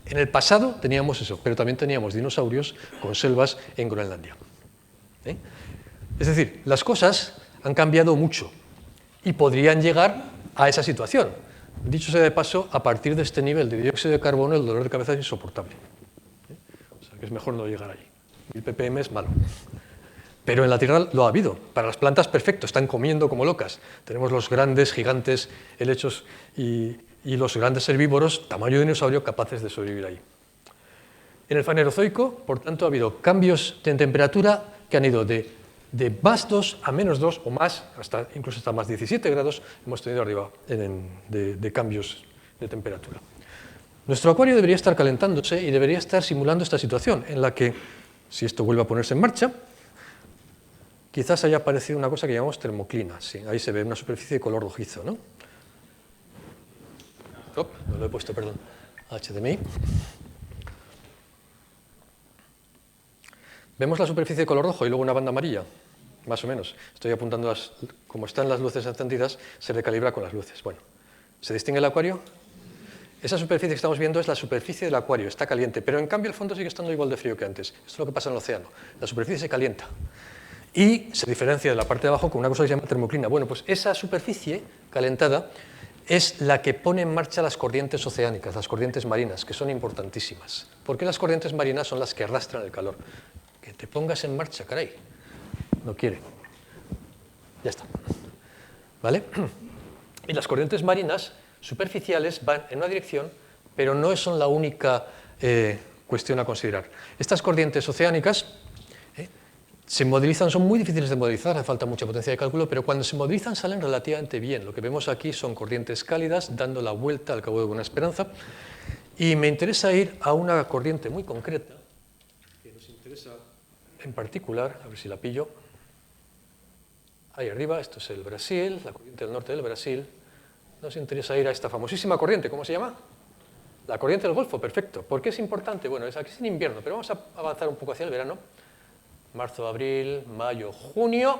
En el pasado teníamos eso, pero también teníamos dinosaurios con selvas en Groenlandia. Es decir, las cosas han cambiado mucho y podrían llegar a esa situación. Dicho sea de paso, a partir de este nivel de dióxido de carbono, el dolor de cabeza es insoportable. O sea, que es mejor no llegar allí. 1000 ppm es malo. Pero en la Tierra lo ha habido. Para las plantas, perfecto, están comiendo como locas. Tenemos los grandes, gigantes helechos y los grandes herbívoros, tamaño de dinosaurio, capaces de sobrevivir ahí. En el Fanerozoico, por tanto, ha habido cambios de temperatura que han ido de más 2 a menos 2 o más, incluso hasta más 17 grados, hemos tenido arriba de cambios de temperatura. Nuestro acuario debería estar calentándose y debería estar simulando esta situación en la que, si esto vuelve a ponerse en marcha, quizás haya aparecido una cosa que llamamos termoclina. Sí, ahí se ve una superficie de color rojizo, ¿no? No lo he puesto, perdón. HDMI. ¿Vemos la superficie de color rojo y luego una banda amarilla? Más o menos. Estoy apuntando como están las luces encendidas, se recalibra con las luces. Bueno, ¿Se distingue el acuario? Esa superficie que estamos viendo es la superficie del acuario, está caliente, pero en cambio el fondo sigue estando igual de frío que antes. Esto es lo que pasa en el océano. La superficie se calienta y se diferencia de la parte de abajo con una cosa que se llama termoclina. Bueno, pues esa superficie calentada es la que pone en marcha las corrientes oceánicas, las corrientes marinas, que son importantísimas. ¿Por qué las corrientes marinas son las que arrastran el calor? Que te pongas en marcha, caray. No quiere. Ya está. ¿Vale? Y las corrientes marinas superficiales van en una dirección, pero no son la única cuestión a considerar. Estas corrientes oceánicas se modelizan, son muy difíciles de modelizar, hace falta mucha potencia de cálculo, pero cuando se modelizan salen relativamente bien. Lo que vemos aquí son corrientes cálidas dando la vuelta al cabo de una esperanza. Y me interesa ir a una corriente muy concreta, que nos interesa en particular, a ver si la pillo. Ahí arriba, esto es el Brasil, la corriente del norte del Brasil. Nos interesa ir a esta famosísima corriente, ¿cómo se llama? La corriente del Golfo, perfecto. ¿Por qué es importante? Bueno, aquí es en invierno, pero vamos a avanzar un poco hacia el verano. Marzo, abril, mayo, junio,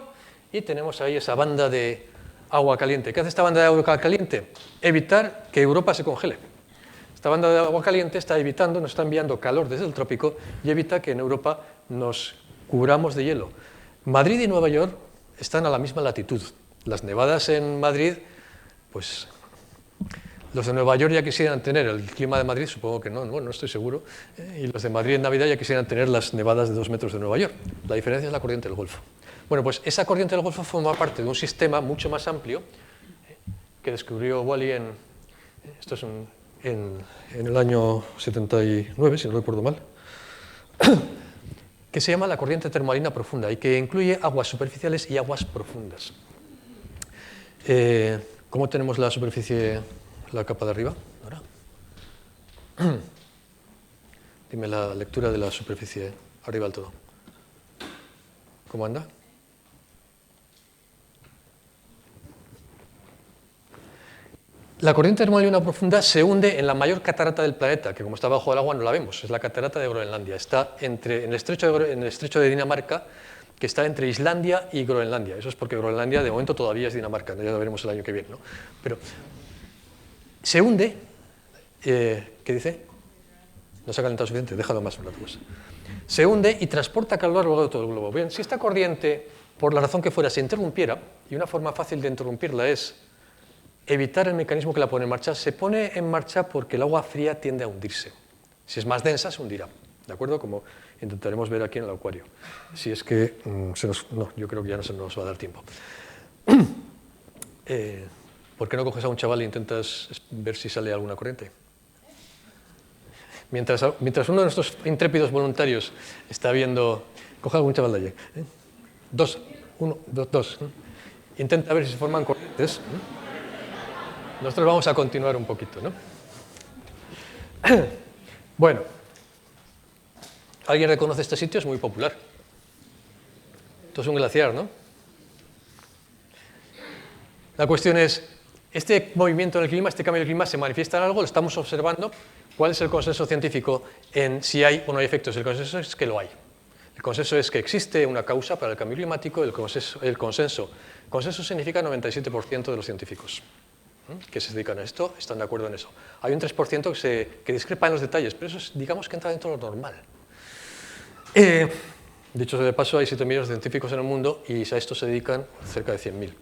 y tenemos ahí esa banda de agua caliente. ¿Qué hace esta banda de agua caliente? Evitar que Europa se congele. Esta banda de agua caliente está evitando, nos está enviando calor desde el trópico y evita que en Europa nos cubramos de hielo. Madrid y Nueva York están a la misma latitud. Las nevadas en Madrid, pues los de Nueva York ya quisieran tener el clima de Madrid, supongo que no, no estoy seguro, y los de Madrid en Navidad ya quisieran tener las nevadas de 2 metros de Nueva York. La diferencia es la corriente del Golfo. Bueno, pues esa corriente del Golfo forma parte de un sistema mucho más amplio que descubrió Wally esto es en el año 79, si no recuerdo mal, que se llama la corriente termomarina profunda y que incluye aguas superficiales y aguas profundas. ¿Cómo tenemos la superficie, la capa de arriba? Ahora. Dime la lectura de la superficie arriba del todo. ¿Cómo anda? La corriente termomarina profunda se hunde en la mayor catarata del planeta, que como está bajo el agua no la vemos, es la catarata de Groenlandia. Está en el estrecho de Dinamarca, que está entre Islandia y Groenlandia. Eso es porque Groenlandia de momento todavía es Dinamarca, ya lo veremos el año que viene, ¿no? Pero se hunde, ¿qué dice? No se ha calentado suficiente, déjalo más un rato más. Se hunde y transporta calor a lo largo de todo el globo. Bien, si esta corriente, por la razón que fuera, se interrumpiera, y una forma fácil de interrumpirla es evitar el mecanismo que la pone en marcha, se pone en marcha porque el agua fría tiende a hundirse. Si es más densa, se hundirá. ¿De acuerdo? Como intentaremos ver aquí en el acuario. Si es que no, yo creo que ya no se nos va a dar tiempo. ¿Por qué no coges a un chaval e intentas ver si sale alguna corriente? Mientras uno de nuestros intrépidos voluntarios está viendo... Coge a algún chaval de allí. Dos. Intenta ver si se forman corrientes. Nosotros vamos a continuar un poquito, ¿no? Bueno, ¿alguien reconoce este sitio? Es muy popular. Esto es un glaciar, ¿no? La cuestión es, este movimiento en el clima, este cambio del clima, ¿se manifiesta en algo? Lo estamos observando. ¿Cuál es el consenso científico en si hay o no hay efectos? El consenso es que lo hay. El consenso es que existe una causa para el cambio climático. El consenso significa 97% de los científicos que se dedican a esto están de acuerdo en eso. Hay un 3% que discrepa en los detalles, pero eso digamos que entra dentro de lo normal. Dicho sea de paso, hay 7 millones de científicos en el mundo y a esto se dedican cerca de 100.000.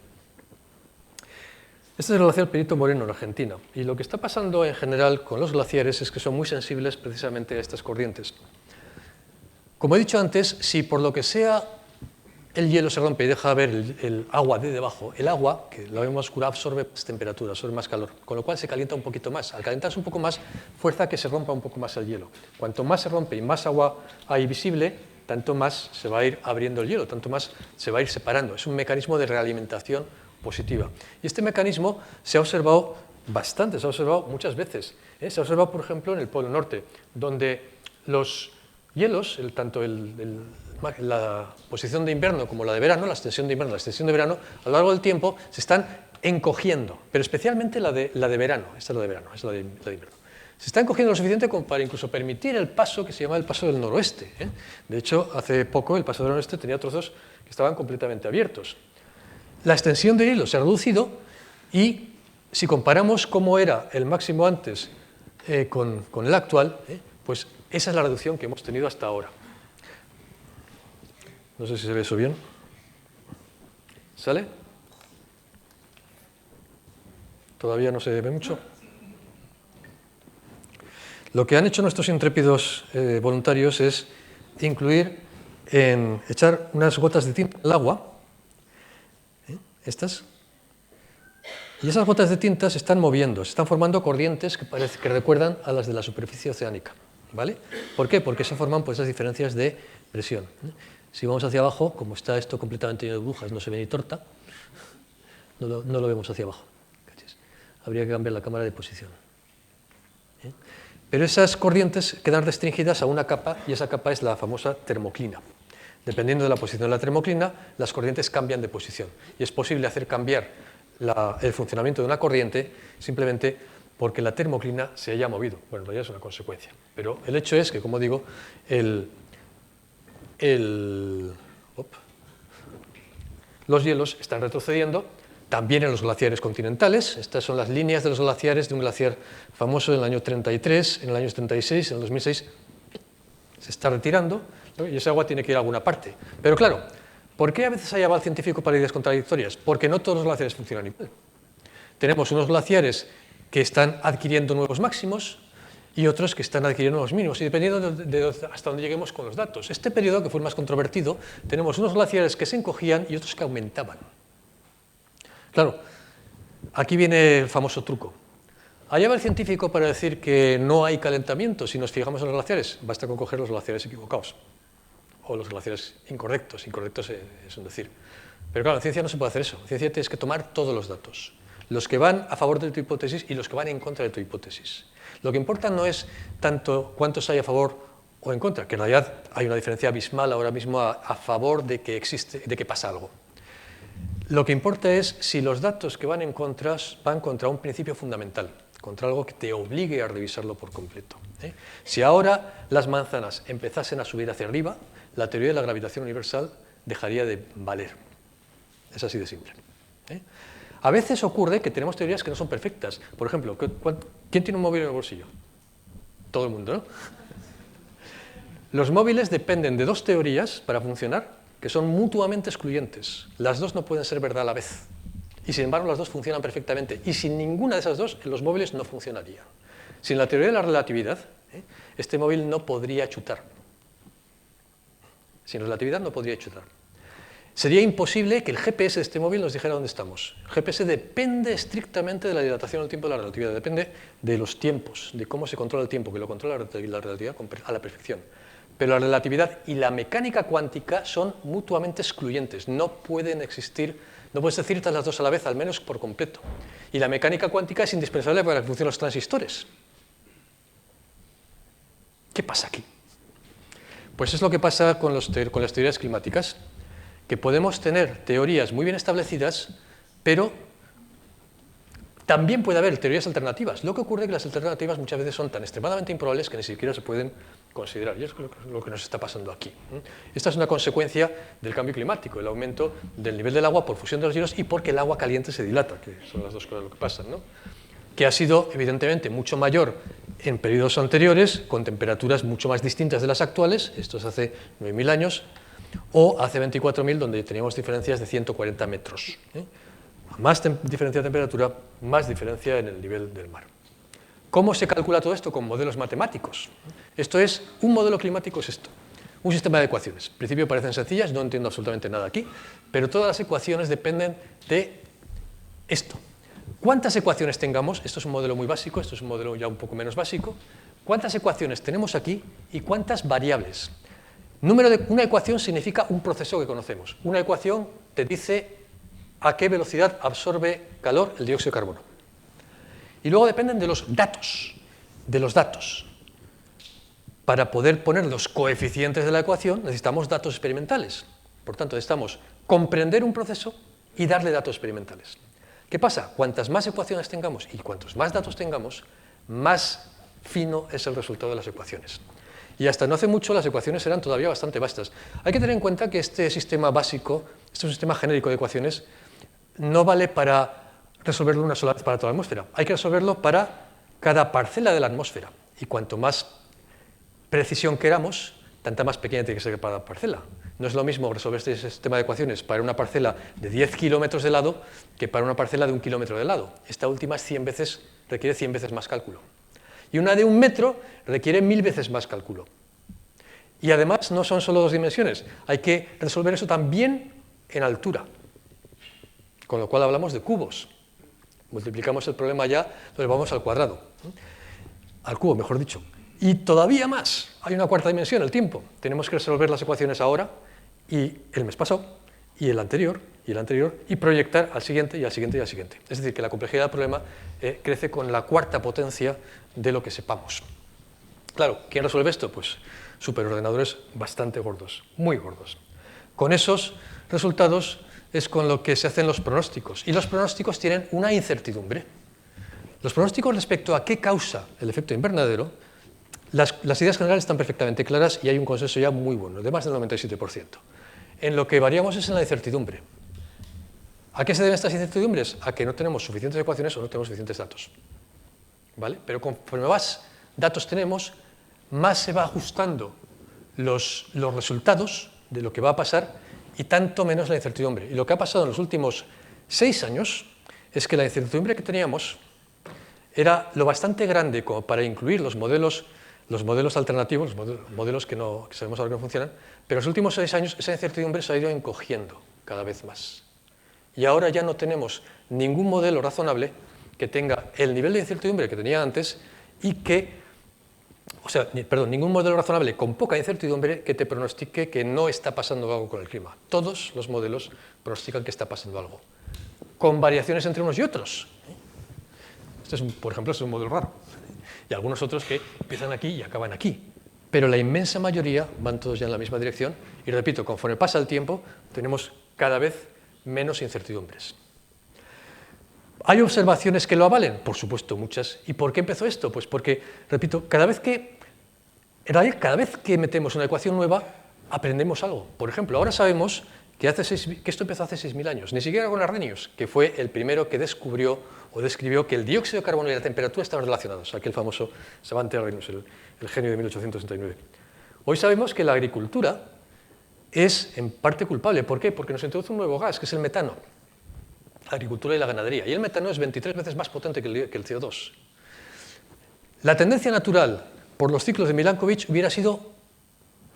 Este es el glaciar Perito Moreno en Argentina. Y lo que está pasando en general con los glaciares es que son muy sensibles precisamente a estas corrientes. Como he dicho antes, si por lo que sea el hielo se rompe y deja ver el agua de debajo, el agua, que la vemos oscura, absorbe más temperatura, absorbe más calor, con lo cual se calienta un poquito más. Al calentarse un poco más, fuerza que se rompa un poco más el hielo. Cuanto más se rompe y más agua hay visible, tanto más se va a ir abriendo el hielo, tanto más se va a ir separando. Es un mecanismo de realimentación positiva. Y este mecanismo se ha observado bastante, se ha observado muchas veces. Se ha observado, por ejemplo, en el Polo Norte, donde los hielos, tanto la posición de invierno como la de verano, la extensión de invierno y la extensión de verano, a lo largo del tiempo se están encogiendo, pero especialmente la de verano, esta es la de verano, es la de invierno. Se está encogiendo lo suficiente como para incluso permitir el paso que se llama el paso del noroeste. De hecho, hace poco el paso del noroeste tenía trozos que estaban completamente abiertos. La extensión de hielo se ha reducido y si comparamos cómo era el máximo antes con el actual, pues esa es la reducción que hemos tenido hasta ahora. No sé si se ve eso bien. ¿Sale? ¿Todavía no se ve mucho? Lo que han hecho nuestros intrépidos voluntarios es echar unas gotas de tinta al agua, estas, y esas gotas de tinta se están moviendo, se están formando corrientes que recuerdan a las de la superficie oceánica. ¿Vale? ¿Por qué? Porque se forman pues, esas diferencias de presión. Si vamos hacia abajo, como está esto completamente lleno de burbujas, no se ve ni torta, no lo vemos hacia abajo. Habría que cambiar la cámara de posición. Pero esas corrientes quedan restringidas a una capa, y esa capa es la famosa termoclina. Dependiendo de la posición de la termoclina, las corrientes cambian de posición. Y es posible hacer cambiar el funcionamiento de una corriente simplemente porque la termoclina se haya movido. Bueno, ya es una consecuencia. Pero el hecho es que, como digo, los hielos están retrocediendo, también en los glaciares continentales. Estas son las líneas de los glaciares de un glaciar famoso en el año 33, en el año 76, en el 2006. Se está retirando, ¿no? Y ese agua tiene que ir a alguna parte. Pero claro, ¿por qué a veces hay aval científico para ideas contradictorias? Porque no todos los glaciares funcionan igual. Tenemos unos glaciares que están adquiriendo nuevos máximos y otros que están adquiriendo nuevos mínimos, y dependiendo de hasta dónde lleguemos con los datos. Este periodo, que fue el más controvertido, tenemos unos glaciares que se encogían y otros que aumentaban. Claro, aquí viene el famoso truco. ¿Allá va el científico para decir que no hay calentamiento si nos fijamos en los glaciares? Basta con coger los glaciares equivocados, o los glaciares incorrectos. Incorrectos es un decir. Pero claro, en ciencia no se puede hacer eso. En ciencia tienes que tomar todos los datos, los que van a favor de tu hipótesis y los que van en contra de tu hipótesis. Lo que importa no es tanto cuántos hay a favor o en contra, que en realidad hay una diferencia abismal ahora mismo a favor de que pasa algo. Lo que importa es si los datos que van en contra van contra un principio fundamental, contra algo que te obligue a revisarlo por completo. Si ahora las manzanas empezasen a subir hacia arriba, la teoría de la gravitación universal dejaría de valer. Es así de simple. A veces ocurre que tenemos teorías que no son perfectas. Por ejemplo, ¿quién tiene un móvil en el bolsillo? Todo el mundo, ¿no? Los móviles dependen de dos teorías para funcionar que son mutuamente excluyentes. Las dos no pueden ser verdad a la vez. Y sin embargo, las dos funcionan perfectamente. Y sin ninguna de esas dos, los móviles no funcionarían. Sin la teoría de la relatividad, este móvil no podría chutar. Sin relatividad no podría chutar. Sería imposible que el GPS de este móvil nos dijera dónde estamos. El GPS depende estrictamente de la dilatación del tiempo de la relatividad, depende de los tiempos, de cómo se controla el tiempo, que lo controla la relatividad a la perfección. Pero la relatividad y la mecánica cuántica son mutuamente excluyentes, no pueden existir, no puedes decir las dos a la vez, al menos por completo. Y la mecánica cuántica es indispensable para que funcionen los transistores. ¿Qué pasa aquí? Pues es lo que pasa con las teorías climáticas, que podemos tener teorías muy bien establecidas, pero también puede haber teorías alternativas. Lo que ocurre es que las alternativas muchas veces son tan extremadamente improbables que ni siquiera se pueden considerar, y es lo que nos está pasando aquí. Esta es una consecuencia del cambio climático, el aumento del nivel del agua por fusión de los hielos y porque el agua caliente se dilata, que son las dos cosas lo que pasan, ¿no? Que ha sido evidentemente mucho mayor en periodos anteriores, con temperaturas mucho más distintas de las actuales, esto es hace 9.000 años, o hace 24.000, donde teníamos diferencias de 140 metros. Más diferencia de temperatura, más diferencia en el nivel del mar. ¿Cómo se calcula todo esto? Con modelos matemáticos. Esto es, un modelo climático es esto, un sistema de ecuaciones. En principio parecen sencillas, no entiendo absolutamente nada aquí, pero todas las ecuaciones dependen de esto. ¿Cuántas ecuaciones tengamos? Esto es un modelo muy básico, esto es un modelo ya un poco menos básico. ¿Cuántas ecuaciones tenemos aquí y cuántas variables? Una ecuación significa un proceso que conocemos. Una ecuación te dice a qué velocidad absorbe calor el dióxido de carbono. Y luego dependen de los datos. Para poder poner los coeficientes de la ecuación necesitamos datos experimentales. Por tanto, necesitamos comprender un proceso y darle datos experimentales. ¿Qué pasa? Cuantas más ecuaciones tengamos y cuantos más datos tengamos, más fino es el resultado de las ecuaciones. Y hasta no hace mucho las ecuaciones eran todavía bastante vastas. Hay que tener en cuenta que este sistema básico, este sistema genérico de ecuaciones, no vale para resolverlo una sola vez para toda la atmósfera. Hay que resolverlo para cada parcela de la atmósfera. Y cuanto más precisión queramos, tanta más pequeña tiene que ser cada parcela. No es lo mismo resolver este sistema de ecuaciones para una parcela de 10 kilómetros de lado que para una parcela de 1 kilómetro de lado. Esta última requiere 100 veces más cálculo. Y una de 1 metro requiere 1000 veces más cálculo. Y además no son solo 2 dimensiones, hay que resolver eso también en altura. Con lo cual hablamos de cubos. Multiplicamos el problema ya, entonces vamos al cuadrado. Al cubo, mejor dicho. Y todavía más, hay una cuarta dimensión, el tiempo. Tenemos que resolver las ecuaciones ahora, y el mes pasado, y el anterior, y proyectar al siguiente, y al siguiente, y al siguiente. Es decir, que la complejidad del problema crece con la cuarta potencia de lo que sepamos. Claro, ¿quién resuelve esto? Pues superordenadores bastante gordos, muy gordos. Con esos resultados es con lo que se hacen los pronósticos. Y los pronósticos tienen una incertidumbre. Los pronósticos respecto a qué causa el efecto invernadero, las ideas generales están perfectamente claras y hay un consenso ya muy bueno, de más del 97%. En lo que variamos es en la incertidumbre. ¿A qué se deben estas incertidumbres? A que no tenemos suficientes ecuaciones o no tenemos suficientes datos. ¿Vale? Pero conforme más datos tenemos, más se va ajustando los resultados de lo que va a pasar y tanto menos la incertidumbre. Y lo que ha pasado en los últimos 6 años es que la incertidumbre que teníamos era lo bastante grande como para incluir los modelos alternativos, los modelos que sabemos ahora que no funcionan, pero en los últimos 6 años esa incertidumbre se ha ido encogiendo cada vez más. Y ahora ya no tenemos ningún modelo razonable que tenga el nivel de incertidumbre que tenía antes y ningún modelo razonable con poca incertidumbre que te pronostique que no está pasando algo con el clima. Todos los modelos pronostican que está pasando algo, con variaciones entre unos y otros. Por ejemplo, es un modelo raro. Y algunos otros que empiezan aquí y acaban aquí. Pero la inmensa mayoría van todos ya en la misma dirección. Y repito, conforme pasa el tiempo, tenemos cada vez menos incertidumbres. ¿Hay observaciones que lo avalen? Por supuesto, muchas. ¿Y por qué empezó esto? Pues porque, repito, cada vez que metemos una ecuación nueva, aprendemos algo. Por ejemplo, ahora sabemos que esto empezó hace 6.000 años. Ni siquiera con Arrhenius, que fue el primero que descubrió o describió que el dióxido de carbono y la temperatura estaban relacionados, aquel famoso Savante Arrhenius, el genio de 1869. Hoy sabemos que la agricultura es en parte culpable. ¿Por qué? Porque nos introduce un nuevo gas, que es el metano. La agricultura y la ganadería. Y el metano es 23 veces más potente que el CO2. La tendencia natural por los ciclos de Milankovitch hubiera sido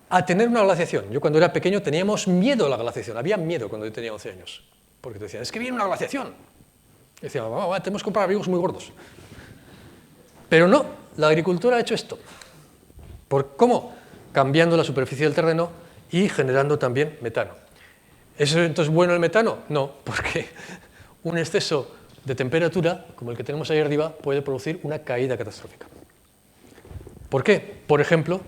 a tener una glaciación. Yo cuando era pequeño teníamos miedo a la glaciación, había miedo cuando yo tenía 11 años, porque te decían, es que viene una glaciación. Y decían, tenemos que comprar abrigos muy gordos. Pero no, la agricultura ha hecho esto. ¿Cómo? Cambiando la superficie del terreno y generando también metano. ¿Es entonces bueno el metano? No, porque un exceso de temperatura, como el que tenemos ahí arriba, puede producir una caída catastrófica. ¿Por qué? Por ejemplo,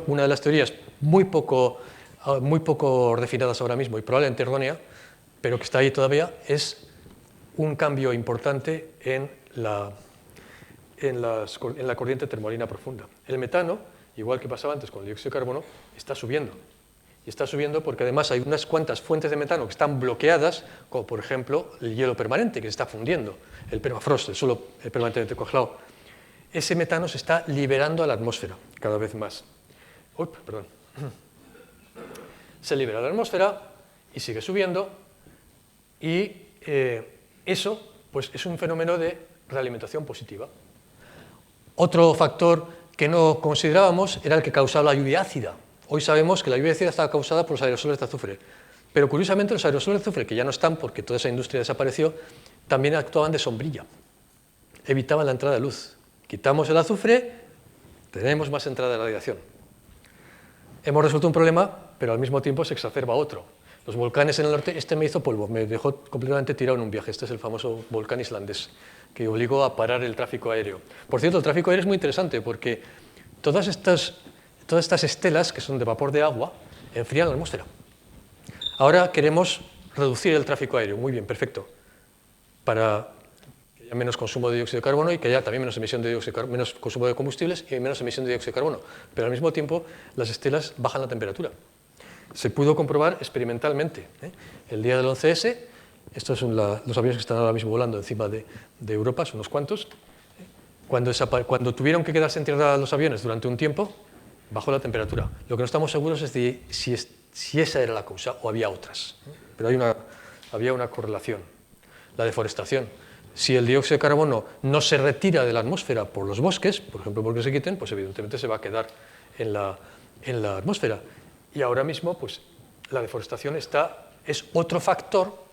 una de las teorías muy poco refinadas ahora mismo y probablemente errónea, pero que está ahí todavía, es un cambio importante en la corriente termolina profunda. El metano, igual que pasaba antes con el dióxido de carbono, está subiendo. Y está subiendo porque además hay unas cuantas fuentes de metano que están bloqueadas, como por ejemplo el hielo permanente que se está fundiendo, el permafrost, el suelo permanentemente congelado. Ese metano se está liberando a la atmósfera cada vez más. Se libera a la atmósfera y sigue subiendo y eso pues, es un fenómeno de realimentación positiva. Otro factor que no considerábamos era el que causaba la lluvia ácida. Hoy sabemos que la lluvia ácida está causada por los aerosoles de azufre, pero curiosamente los aerosoles de azufre, que ya no están porque toda esa industria desapareció, también actuaban de sombrilla, evitaban la entrada de luz. Quitamos el azufre, tenemos más entrada de radiación. Hemos resuelto un problema, pero al mismo tiempo se exacerba otro. Los volcanes en el norte, me hizo polvo, me dejó completamente tirado en un viaje. Este es el famoso volcán islandés, que obligó a parar el tráfico aéreo. Por cierto, el tráfico aéreo es muy interesante porque todas estas estelas, que son de vapor de agua, enfrían la atmósfera. Ahora queremos reducir el tráfico aéreo. Muy bien, perfecto. Para que haya menos consumo de dióxido de carbono y que haya también menos consumo de combustibles y menos emisión de dióxido de carbono. Pero al mismo tiempo, las estelas bajan la temperatura. Se pudo comprobar experimentalmente. El día del 11S, Estos son los aviones que están ahora mismo volando encima de Europa, son unos cuantos. Cuando tuvieron que quedarse en tierra los aviones durante un tiempo, bajó la temperatura. Lo que no estamos seguros es de si esa era la causa o había otras. Pero había una correlación. La deforestación. Si el dióxido de carbono no se retira de la atmósfera por los bosques, por ejemplo porque se quiten, pues evidentemente se va a quedar en la atmósfera. Y ahora mismo pues, la deforestación es otro factor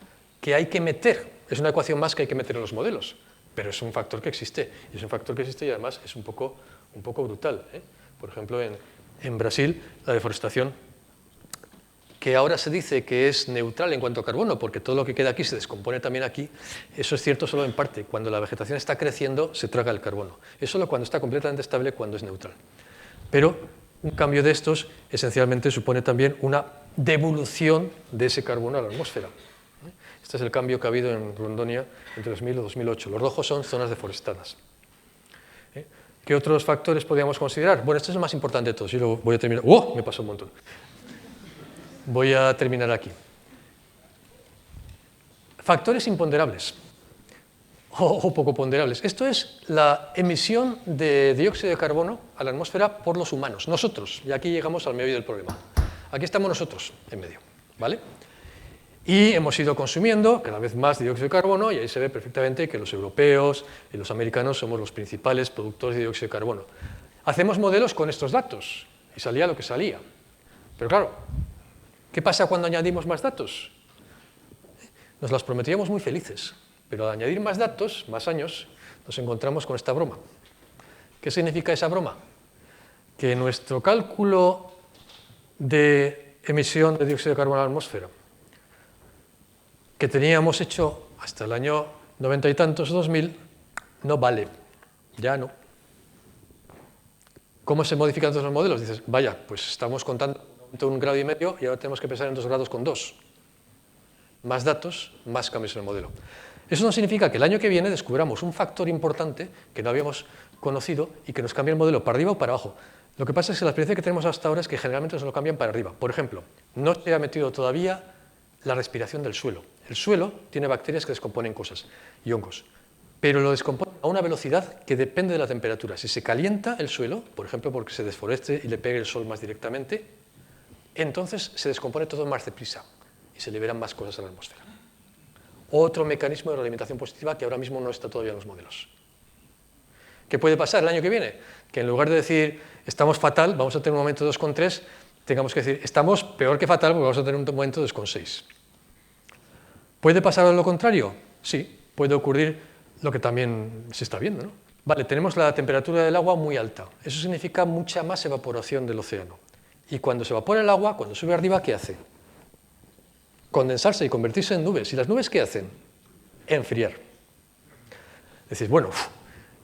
que hay que meter. Es una ecuación más que hay que meter en los modelos, pero es un factor que existe. Y es un factor que existe y además es un poco brutal. Por ejemplo, en Brasil, la deforestación, que ahora se dice que es neutral en cuanto a carbono, porque todo lo que queda aquí se descompone también aquí, eso es cierto solo en parte. Cuando la vegetación está creciendo, se traga el carbono. Es solo cuando está completamente estable, cuando es neutral. Pero un cambio de estos, esencialmente, supone también una devolución de ese carbono a la atmósfera. Este es el cambio que ha habido en Rondônia entre 2000 y 2008. Los rojos son zonas deforestadas. ¿Qué otros factores podríamos considerar? Bueno, este es el más importante de todos. Yo lo voy a terminar. ¡Oh! Me pasó un montón. Voy a terminar aquí. Factores imponderables o poco ponderables. Esto es la emisión de dióxido de carbono a la atmósfera por los humanos, nosotros. Y aquí llegamos al medio del problema. Aquí estamos nosotros en medio, ¿vale? Y hemos ido consumiendo cada vez más dióxido de carbono y ahí se ve perfectamente que los europeos y los americanos somos los principales productores de dióxido de carbono. Hacemos modelos con estos datos y salía lo que salía. Pero claro, ¿qué pasa cuando añadimos más datos? Nos las prometíamos muy felices, pero al añadir más datos, más años, nos encontramos con esta broma. ¿Qué significa esa broma? Que nuestro cálculo de emisión de dióxido de carbono a la atmósfera, que teníamos hecho hasta el año 90 y tantos, 2000, no vale, ya no. ¿Cómo se modifican todos los modelos? Dices, vaya, pues estamos contando 1,5 grados y ahora tenemos que pensar en 2 grados con 2. Más datos, más cambios en el modelo. Eso no significa que el año que viene descubramos un factor importante que no habíamos conocido y que nos cambie el modelo para arriba o para abajo. Lo que pasa es que la experiencia que tenemos hasta ahora es que generalmente nos lo cambian para arriba. Por ejemplo, no se ha metido todavía la respiración del suelo. El suelo tiene bacterias que descomponen cosas y hongos, pero lo descomponen a una velocidad que depende de la temperatura. Si se calienta el suelo, por ejemplo porque se desforeste y le pegue el sol más directamente, entonces se descompone todo más deprisa y se liberan más cosas a la atmósfera. Otro mecanismo de realimentación positiva que ahora mismo no está todavía en los modelos. ¿Qué puede pasar el año que viene? Que en lugar de decir estamos fatal, vamos a tener un momento 2,3, tengamos que decir estamos peor que fatal porque vamos a tener un momento 2,6. ¿Puede pasar lo contrario? Sí, puede ocurrir lo que también se está viendo, ¿no? Vale, tenemos la temperatura del agua muy alta. Eso significa mucha más evaporación del océano. Y cuando se evapora el agua, cuando sube arriba, ¿qué hace? Condensarse y convertirse en nubes. ¿Y las nubes qué hacen? Enfriar. Decís, bueno,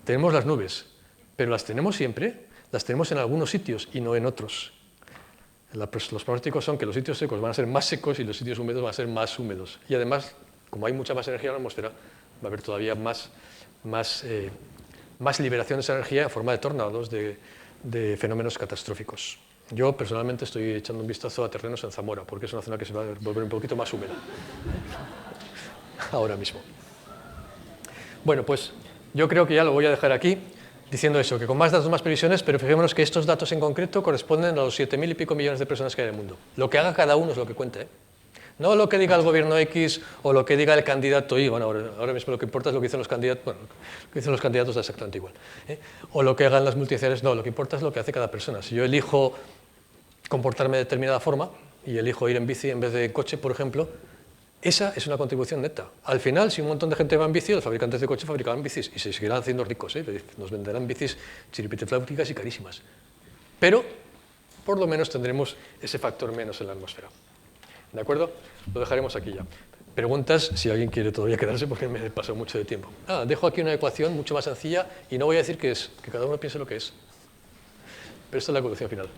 tenemos las nubes, pero ¿las tenemos siempre? Las tenemos en algunos sitios y no en otros. Los pronósticos son que los sitios secos van a ser más secos y los sitios húmedos van a ser más húmedos. Y además, como hay mucha más energía en la atmósfera, va a haber todavía más liberación de esa energía en forma de tornados, de fenómenos catastróficos. Yo personalmente estoy echando un vistazo a terrenos en Zamora, porque es una zona que se va a volver un poquito más húmeda ahora mismo. Bueno, pues yo creo que ya lo voy a dejar aquí, diciendo eso, que con más datos, más previsiones, pero fijémonos que estos datos en concreto corresponden a los 7.000 y pico millones de personas que hay en el mundo. Lo que haga cada uno es lo que cuenta, ¿eh? No lo que diga el gobierno X o lo que diga el candidato Y. Bueno, ahora mismo lo que importa es lo que dicen los candidatos. Bueno, lo que dicen los candidatos da exactamente igual, ¿eh? O lo que hagan las multinacionales. No, lo que importa es lo que hace cada persona. Si yo elijo comportarme de determinada forma y elijo ir en bici en vez de en coche, por ejemplo, esa es una contribución neta. Al final, si un montón de gente va en bici, los fabricantes de coches fabricarán bicis y se seguirán haciendo ricos, ¿eh? Nos venderán bicis chiripitefláuticas y carísimas. Pero, por lo menos, tendremos ese factor menos en la atmósfera. ¿De acuerdo? Lo dejaremos aquí ya. Preguntas, si alguien quiere todavía quedarse, porque me he pasado mucho de tiempo. Dejo aquí una ecuación mucho más sencilla y no voy a decir qué es, que cada uno piense lo que es. Pero esta es la ecuación final.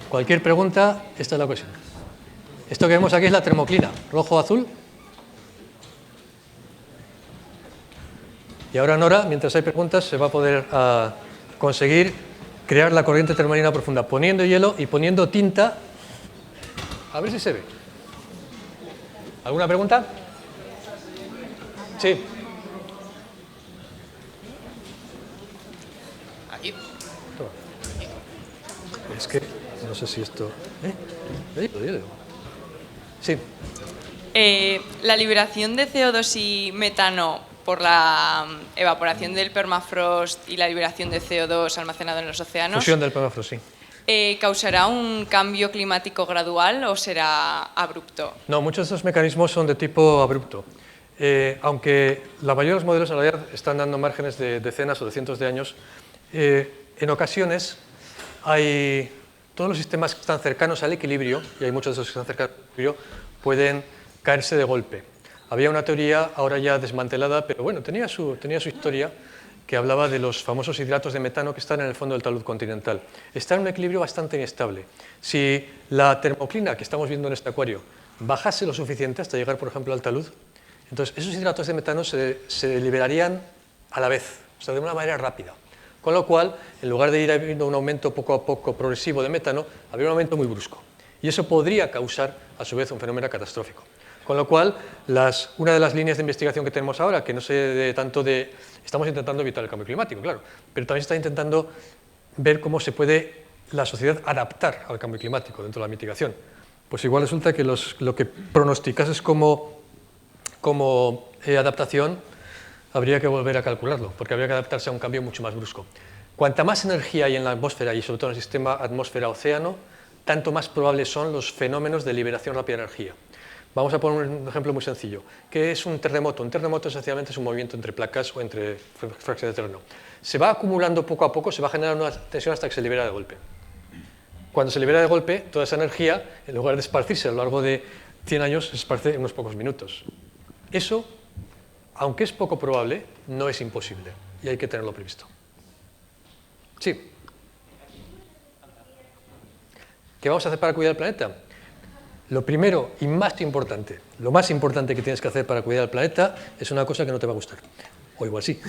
Cualquier pregunta, esta es la cuestión. Esto que vemos aquí es la termoclina, rojo-azul. Y ahora Nora, mientras hay preguntas, se va a poder conseguir crear la corriente termomarina profunda, poniendo hielo y poniendo tinta. A ver si se ve. ¿Alguna pregunta? Sí. Aquí. Toma. Es que no sé si esto... Hielo. Sí. La liberación de CO2 y metano por la evaporación del permafrost y la liberación de CO2 almacenado en los océanos, Fusión del permafrost, sí. ¿causará un cambio climático gradual o será abrupto? No, muchos de estos mecanismos son de tipo abrupto. Aunque la mayoría de los modelos en realidad están dando márgenes de decenas o de cientos de años, en ocasiones hay todos los sistemas que están cercanos al equilibrio, y hay muchos de esos que están cercanos al equilibrio, pueden caerse de golpe. Había una teoría, ahora ya desmantelada, pero bueno, tenía su historia, que hablaba de los famosos hidratos de metano que están en el fondo del talud continental. Está en un equilibrio bastante inestable. Si la termoclina que estamos viendo en este acuario bajase lo suficiente hasta llegar, por ejemplo, al talud, entonces esos hidratos de metano se liberarían a la vez, o sea, de una manera rápida. Con lo cual, en lugar de ir habiendo un aumento poco a poco progresivo de metano, habría un aumento muy brusco. Y eso podría causar, a su vez, un fenómeno catastrófico. Con lo cual, una de las líneas de investigación que tenemos ahora, que no sé tanto de... Estamos intentando evitar el cambio climático, claro, pero también se está intentando ver cómo se puede la sociedad adaptar al cambio climático dentro de la mitigación. Pues igual resulta que lo que pronosticases como adaptación habría que volver a calcularlo, porque habría que adaptarse a un cambio mucho más brusco. Cuanta más energía hay en la atmósfera y sobre todo en el sistema atmósfera-océano, tanto más probables son los fenómenos de liberación rápida de energía. Vamos a poner un ejemplo muy sencillo. ¿Qué es un terremoto? Un terremoto esencialmente es un movimiento entre placas o entre fracciones de terreno. Se va acumulando poco a poco, se va generando una tensión hasta que se libera de golpe. Cuando se libera de golpe, toda esa energía, en lugar de esparcirse a lo largo de 100 años, se esparce en unos pocos minutos. Eso, aunque es poco probable, no es imposible y hay que tenerlo previsto. Sí. ¿Qué vamos a hacer para cuidar el planeta? Lo primero y más importante, lo más importante que tienes que hacer para cuidar el planeta es una cosa que no te va a gustar. O igual sí.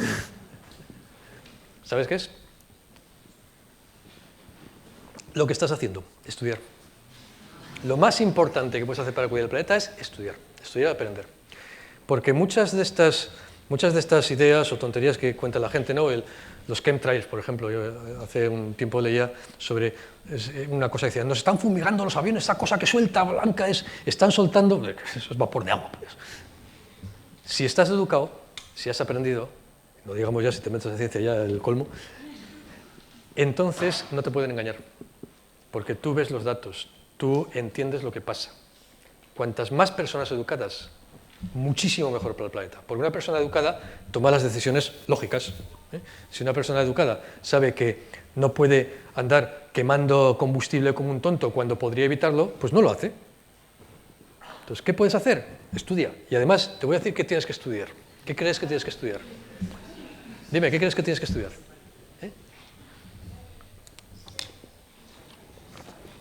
¿Sabes qué es? Lo que estás haciendo, estudiar. Lo más importante que puedes hacer para cuidar el planeta es estudiar y aprender. Porque muchas de estas ideas o tonterías que cuenta la gente, ¿no? Los chemtrails, por ejemplo, yo hace un tiempo leía sobre una cosa que decía, nos están fumigando los aviones, esa cosa que suelta blanca están soltando, eso es vapor de agua. Pues. Si estás educado, si has aprendido, no digamos ya si te metes en ciencia ya el colmo, entonces no te pueden engañar, porque tú ves los datos, tú entiendes lo que pasa. Cuantas más personas educadas, muchísimo mejor para el planeta. Porque una persona educada toma las decisiones lógicas. Si una persona educada sabe que no puede andar quemando combustible como un tonto cuando podría evitarlo, pues no lo hace. Entonces, ¿qué puedes hacer? Estudia. Y además, te voy a decir qué tienes que estudiar. ¿Qué crees que tienes que estudiar? Dime, ¿qué crees que tienes que estudiar?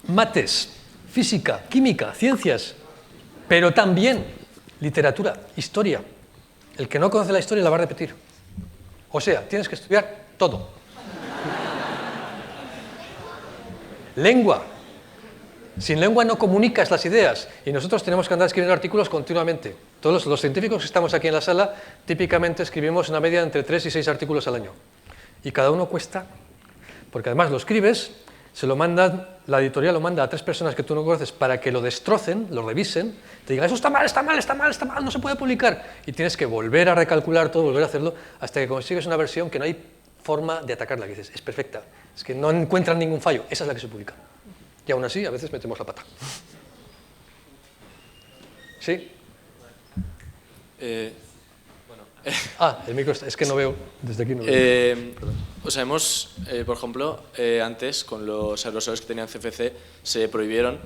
Mates, física, química, ciencias, pero también literatura, historia. El que no conoce la historia la va a repetir. O sea, tienes que estudiar todo. Lengua. Sin lengua no comunicas las ideas y nosotros tenemos que andar escribiendo artículos continuamente. Todos los científicos que estamos aquí en la sala típicamente escribimos una media entre 3 y 6 artículos al año. Y cada uno cuesta, porque además lo escribes, la editorial lo manda a 3 personas que tú no conoces para que lo destrocen, lo revisen, te digan, eso está mal, no se puede publicar. Y tienes que volver a recalcular todo, volver a hacerlo, hasta que consigues una versión que no hay forma de atacarla, que dices, es perfecta, es que no encuentran ningún fallo, esa es la que se publica. Y aún así, a veces metemos la pata. ¿Sí? El micro es que no veo, desde aquí no veo. O sea, por ejemplo, antes con los aerosoles que tenían CFC se prohibieron.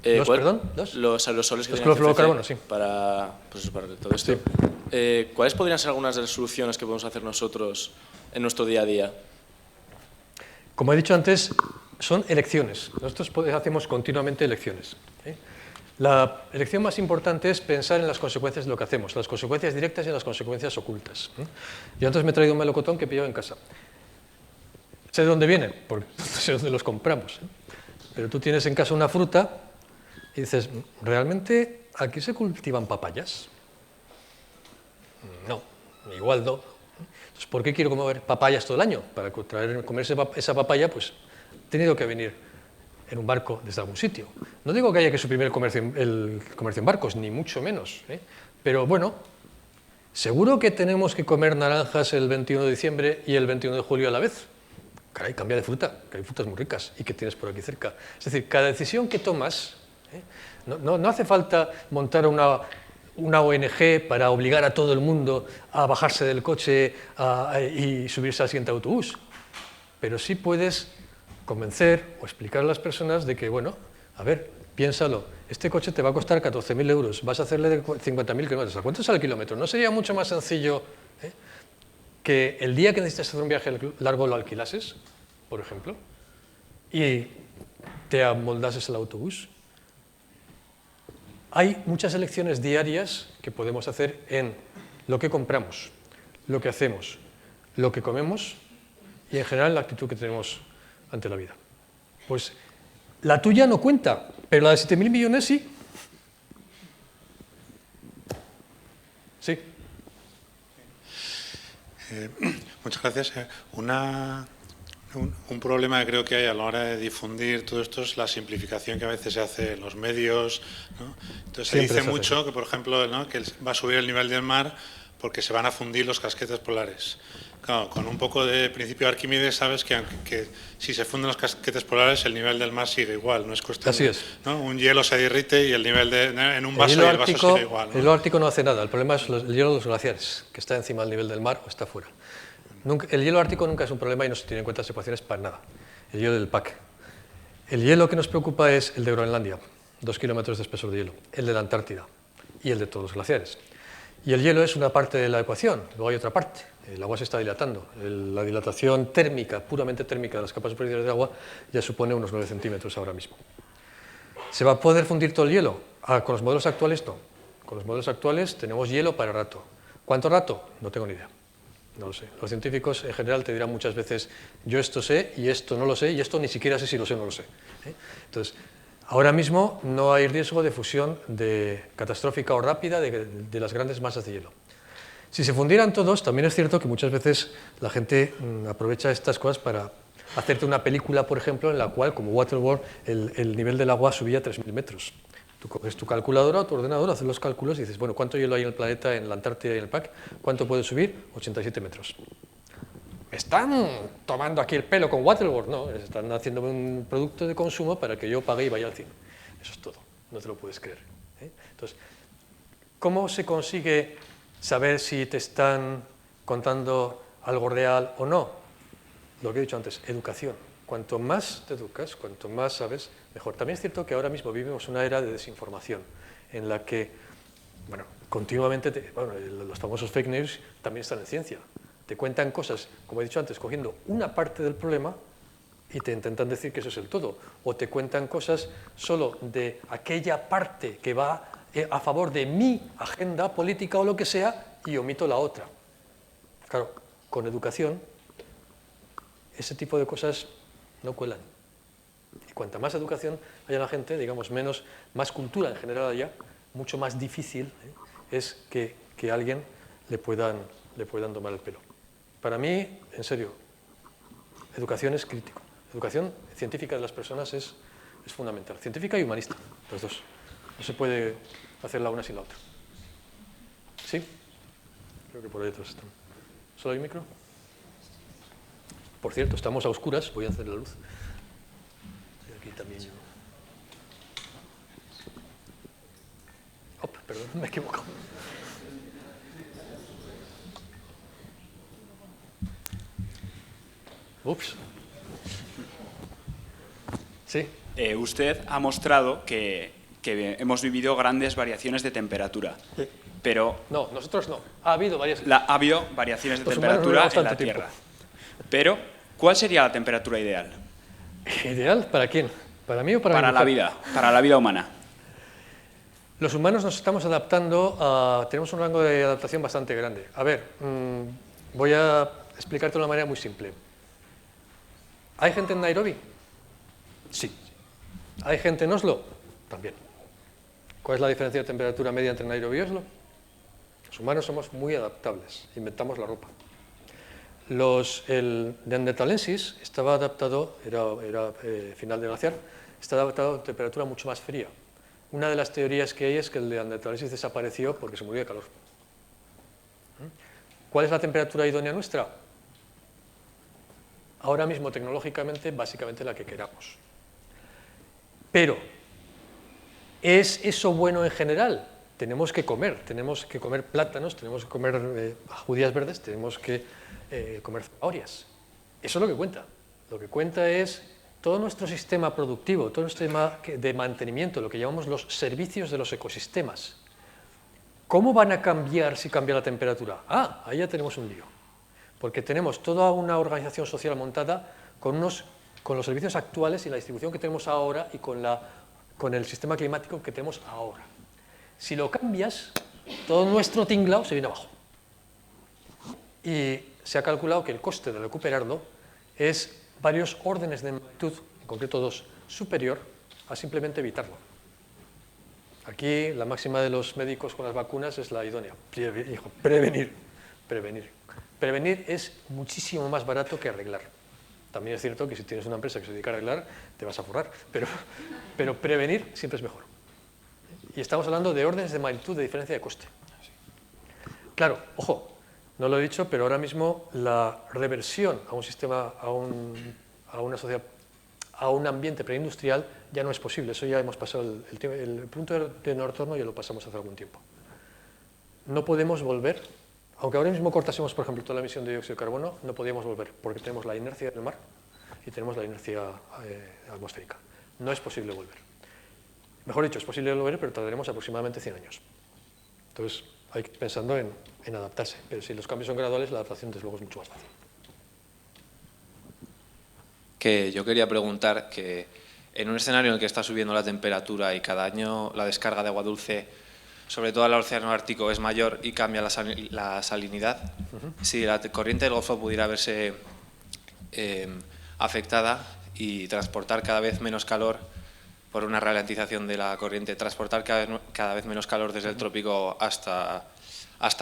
Los aerosoles que tenían CFC sí. para todo esto. Sí. ¿Cuáles podrían ser algunas de las soluciones que podemos hacer nosotros en nuestro día a día? Como he dicho antes, son elecciones. Nosotros hacemos continuamente elecciones. La lección más importante es pensar en las consecuencias de lo que hacemos, las consecuencias directas y las consecuencias ocultas. Yo antes me he traído un melocotón que he pillado en casa. Sé de dónde vienen, porque no sé dónde los compramos. Pero tú tienes en casa una fruta y dices, ¿realmente aquí se cultivan papayas? No, igual no. Entonces, ¿por qué quiero comer papayas todo el año? Para comerse esa papaya, pues he tenido que venir en un barco desde algún sitio. No digo que haya que suprimir el comercio en barcos, ni mucho menos. Pero bueno, ¿seguro que tenemos que comer naranjas el 21 de diciembre y el 21 de julio a la vez? Caray, cambia de fruta, que hay frutas muy ricas y que tienes por aquí cerca. Es decir, cada decisión que tomas, no hace falta montar una ONG para obligar a todo el mundo a bajarse del coche y subirse al siguiente autobús, pero sí puedes convencer o explicar a las personas de que, bueno, a ver, piénsalo, este coche te va a costar 14.000 euros, vas a hacerle de 50.000 kilómetros, ¿a cuánto sale el kilómetro? ¿No sería mucho más sencillo que el día que necesitas hacer un viaje largo lo alquilases, por ejemplo, y te amoldases el autobús? Hay muchas elecciones diarias que podemos hacer en lo que compramos, lo que hacemos, lo que comemos y en general la actitud que tenemos ante la vida. Pues la tuya no cuenta, pero la de 7.000 millones sí. Sí. Muchas gracias. Un problema que creo que hay a la hora de difundir todo esto es la simplificación que a veces se hace en los medios, ¿no? Entonces se dice mucho que, por ejemplo, ¿no?, que va a subir el nivel del mar porque se van a fundir los casquetes polares. Claro, con un poco de principio de Arquímedes sabes que si se funden los casquetes polares el nivel del mar sigue igual, no es cuestión Así es. ¿no? Un hielo se derrite y el nivel en un vaso y el vaso sigue igual, ¿no? El hielo ártico no hace nada, el problema es el hielo de los glaciares, que está encima del nivel del mar o está fuera. El hielo ártico nunca es un problema y no se tiene en cuenta las ecuaciones para nada. El hielo del PAC. El hielo que nos preocupa es el de Groenlandia, 2 kilómetros de espesor de hielo, el de la Antártida y el de todos los glaciares. Y el hielo es una parte de la ecuación, luego hay otra parte. El agua se está dilatando. La dilatación térmica, puramente térmica de las capas superiores de agua ya supone unos 9 centímetros ahora mismo. ¿Se va a poder fundir todo el hielo? Con los modelos actuales no. Con los modelos actuales tenemos hielo para rato. ¿Cuánto rato? No tengo ni idea. No lo sé. Los científicos en general te dirán muchas veces yo esto sé y esto no lo sé y esto ni siquiera sé si lo sé o no lo sé. Entonces, ahora mismo no hay riesgo de fusión catastrófica o rápida de las grandes masas de hielo. Si se fundieran todos, también es cierto que muchas veces la gente aprovecha estas cosas para hacerte una película, por ejemplo, en la cual, como Waterworld, el nivel del agua subía 3.000 metros. Tú coges tu calculadora o tu ordenador, haces los cálculos y dices, bueno, ¿cuánto hielo hay en el planeta, en la Antártida y en el PAC? ¿Cuánto puede subir? 87 metros. ¿Me están tomando aquí el pelo con Waterworld? No, están haciendo un producto de consumo para que yo pague y vaya al cine. Eso es todo, no te lo puedes creer. Entonces, ¿cómo se consigue saber si te están contando algo real o no? Lo que he dicho antes, educación. Cuanto más te educas, cuanto más sabes, mejor. También es cierto que ahora mismo vivimos una era de desinformación, en la que, bueno, continuamente, los famosos fake news también están en ciencia. Te cuentan cosas, como he dicho antes, cogiendo una parte del problema y te intentan decir que eso es el todo. O te cuentan cosas solo de aquella parte que va a favor de mi agenda política o lo que sea y omito la otra. Claro, con educación, ese tipo de cosas no cuelan. Y cuanta más educación haya en la gente, digamos, más cultura en general haya, mucho más difícil es que a alguien le puedan tomar el pelo. Para mí, en serio, educación es crítico. Educación científica de las personas es fundamental. Científica y humanista, los dos. No se puede hacer la una sin la otra. ¿Sí? Creo que por ahí todos están. ¿Solo hay micro? Por cierto, estamos a oscuras, voy a hacer la luz. Y aquí también yo. Perdón, me he equivocado. Ups. Sí. Usted ha mostrado que hemos vivido grandes variaciones de temperatura. Sí. Pero no, nosotros no. Ha habido variaciones de temperatura en la Tierra. Pero, ¿cuál sería la temperatura ideal? ¿Ideal? ¿Para quién? ¿Para mí o para mi mujer? Para la vida humana. Los humanos nos estamos adaptando tenemos un rango de adaptación bastante grande. A ver, voy a explicarte de una manera muy simple. ¿Hay gente en Nairobi? Sí. ¿Hay gente en Oslo? También. ¿Cuál es la diferencia de temperatura media entre Nairobi y Oslo? Los humanos somos muy adaptables, inventamos la ropa. El neandertalensis estaba adaptado, era final del glaciar, estaba adaptado a temperatura mucho más fría. Una de las teorías que hay es que el neandertalensis desapareció porque se murió de calor. ¿Cuál es la temperatura idónea nuestra? Ahora mismo, tecnológicamente, básicamente la que queramos. Pero, ¿es eso bueno en general? Tenemos que comer plátanos, tenemos que comer judías verdes, tenemos que comer zanahorias. Eso es lo que cuenta. Lo que cuenta es todo nuestro sistema productivo, todo nuestro sistema de mantenimiento, lo que llamamos los servicios de los ecosistemas. ¿Cómo van a cambiar si cambia la temperatura? Ahí ya tenemos un lío. Porque tenemos toda una organización social montada con los servicios actuales y la distribución que tenemos ahora y con el sistema climático que tenemos ahora. Si lo cambias, todo nuestro tinglao se viene abajo. Y se ha calculado que el coste de recuperarlo es varios órdenes de magnitud, en concreto 2, superior a simplemente evitarlo. Aquí la máxima de los médicos con las vacunas es la idónea. Prevenir. Prevenir es muchísimo más barato que arreglar. También es cierto que si tienes una empresa que se dedica a arreglar, te vas a forrar, pero prevenir siempre es mejor. Y estamos hablando de órdenes de magnitud de diferencia de coste. Claro, ojo, no lo he dicho, pero ahora mismo la reversión a un sistema, a una sociedad, a un ambiente preindustrial ya no es posible. Eso ya hemos pasado el punto de no retorno, ya lo pasamos hace algún tiempo. No podemos volver, aunque ahora mismo cortásemos, por ejemplo, toda la emisión de dióxido de carbono, no podíamos volver, porque tenemos la inercia del mar y tenemos la inercia atmosférica. No es posible volver. Mejor dicho, es posible volver, pero tardaremos aproximadamente 100 años. Entonces, hay que ir pensando en adaptarse, pero si los cambios son graduales, la adaptación, desde luego, es mucho más fácil. Que yo quería preguntar que en un escenario en el que está subiendo la temperatura y cada año la descarga de agua dulce, sobre todo al océano Ártico, es mayor y cambia la salinidad, si la corriente del Golfo pudiera verse afectada y transportar cada vez menos calor por una ralentización de la corriente, transportar cada vez menos calor desde el trópico hasta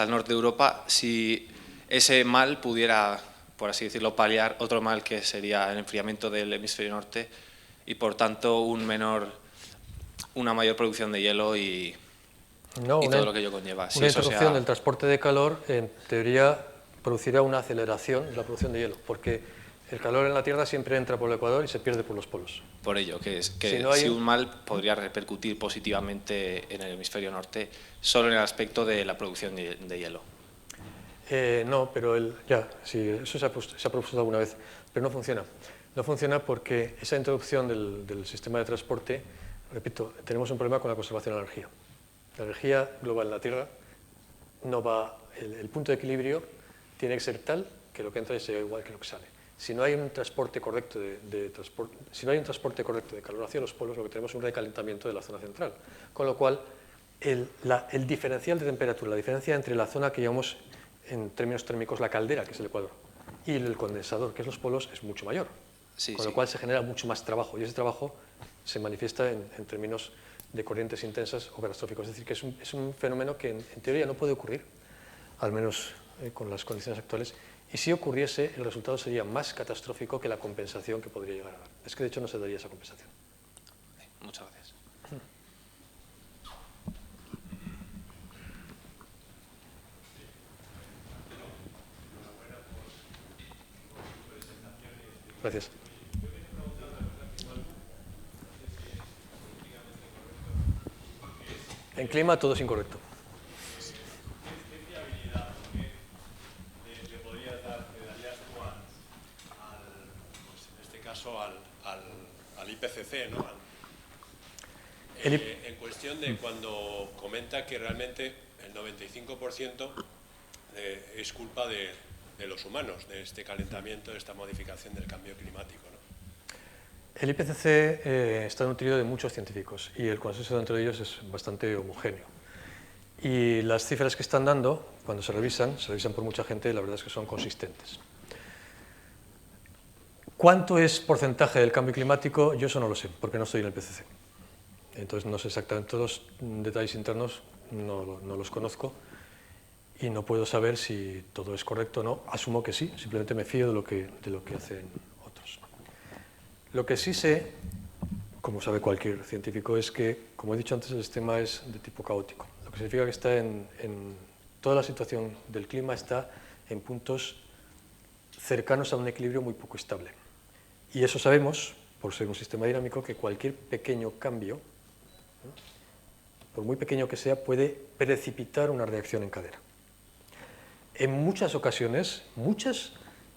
el norte de Europa, si ese mal pudiera, por así decirlo, paliar otro mal que sería el enfriamiento del hemisferio norte y, por tanto, una mayor producción de hielo y todo lo que ello conlleva. Una interrupción del transporte de calor, en teoría, producirá una aceleración de la producción de hielo, porque el calor en la Tierra siempre entra por el ecuador y se pierde por los polos. Por ello, si un mal podría repercutir positivamente en el hemisferio norte, solo en el aspecto de la producción de hielo. No, pero sí, eso se ha propuesto alguna vez, pero no funciona. No funciona porque esa interrupción del sistema de transporte, repito, tenemos un problema con la conservación de la energía. La energía global en la Tierra no va, el punto de equilibrio tiene que ser tal que lo que entra sea igual que lo que sale. Si no hay un transporte correcto de calor hacia los polos, lo que tenemos es un recalentamiento de la zona central. Con lo cual, el diferencial de temperatura, la diferencia entre la zona que llamamos en términos térmicos la caldera, que es el ecuador, y el condensador, que es los polos, es mucho mayor. Con lo cual se genera mucho más trabajo, y ese trabajo se manifiesta en términos de corrientes intensas o catastróficos. Es decir, que es un fenómeno que en teoría no puede ocurrir, al menos con las condiciones actuales, y si ocurriese, el resultado sería más catastrófico que la compensación que podría llegar a dar. Es que, de hecho, no se daría esa compensación. Muchas gracias. Gracias. En clima todo es incorrecto. Al IPCC, ¿no? En cuestión de cuando comenta que realmente el 95% es culpa de los humanos, de este calentamiento, de esta modificación del cambio climático, ¿no? El IPCC está nutrido de muchos científicos y el consenso entre ellos es bastante homogéneo. Y las cifras que están dando, cuando se revisan por mucha gente, la verdad es que son consistentes. ¿Cuánto es porcentaje del cambio climático? Yo eso no lo sé, porque no estoy en el IPCC. Entonces no sé exactamente todos los detalles internos, no los conozco y no puedo saber si todo es correcto o no. Asumo que sí, simplemente me fío de lo que hacen otros. Lo que sí sé, como sabe cualquier científico, es que, como he dicho antes, el sistema es de tipo caótico. Lo que significa que está en toda la situación del clima está en puntos cercanos a un equilibrio muy poco estable. Y eso sabemos, por ser un sistema dinámico, que cualquier pequeño cambio, ¿no?, por muy pequeño que sea, puede precipitar una reacción en cadena. En muchas ocasiones,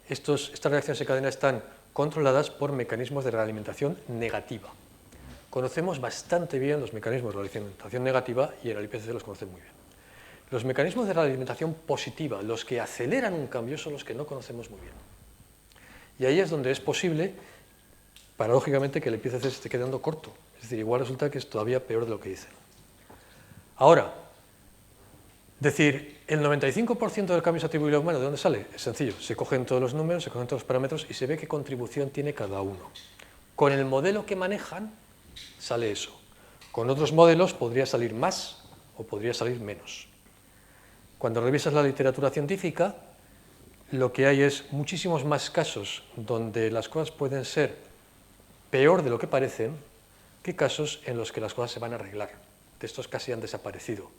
estas reacciones en cadena están controladas por mecanismos de realimentación negativa. Conocemos bastante bien los mecanismos de realimentación negativa y en el IPCC los conocen muy bien. Los mecanismos de realimentación positiva, los que aceleran un cambio, son los que no conocemos muy bien. Y ahí es donde es posible, paradójicamente, que el IPCC se esté quedando corto. Es decir, igual resulta que es todavía peor de lo que dicen. Ahora, decir, el 95% del cambio es atribuible al humano, ¿de dónde sale? Es sencillo, se cogen todos los números, se cogen todos los parámetros y se ve qué contribución tiene cada uno. Con el modelo que manejan, sale eso. Con otros modelos podría salir más o podría salir menos. Cuando revisas la literatura científica, lo que hay es muchísimos más casos donde las cosas pueden ser peor de lo que parecen que casos en los que las cosas se van a arreglar. De estos casi han desaparecido.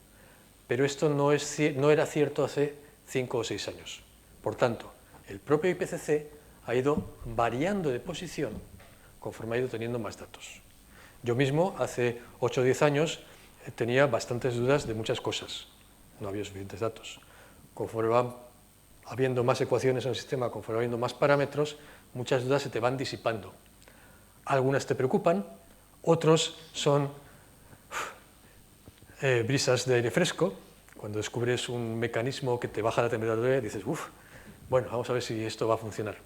Pero esto no era cierto hace 5 o 6 años. Por tanto, el propio IPCC ha ido variando de posición conforme ha ido teniendo más datos. Yo mismo, hace 8 o 10 años, tenía bastantes dudas de muchas cosas. No había suficientes datos. Conforme van habiendo más ecuaciones en el sistema, conforme va habiendo más parámetros, muchas dudas se te van disipando. Algunas te preocupan, otros son brisas de aire fresco. Cuando descubres un mecanismo que te baja la temperatura, dices, bueno, vamos a ver si esto va a funcionar.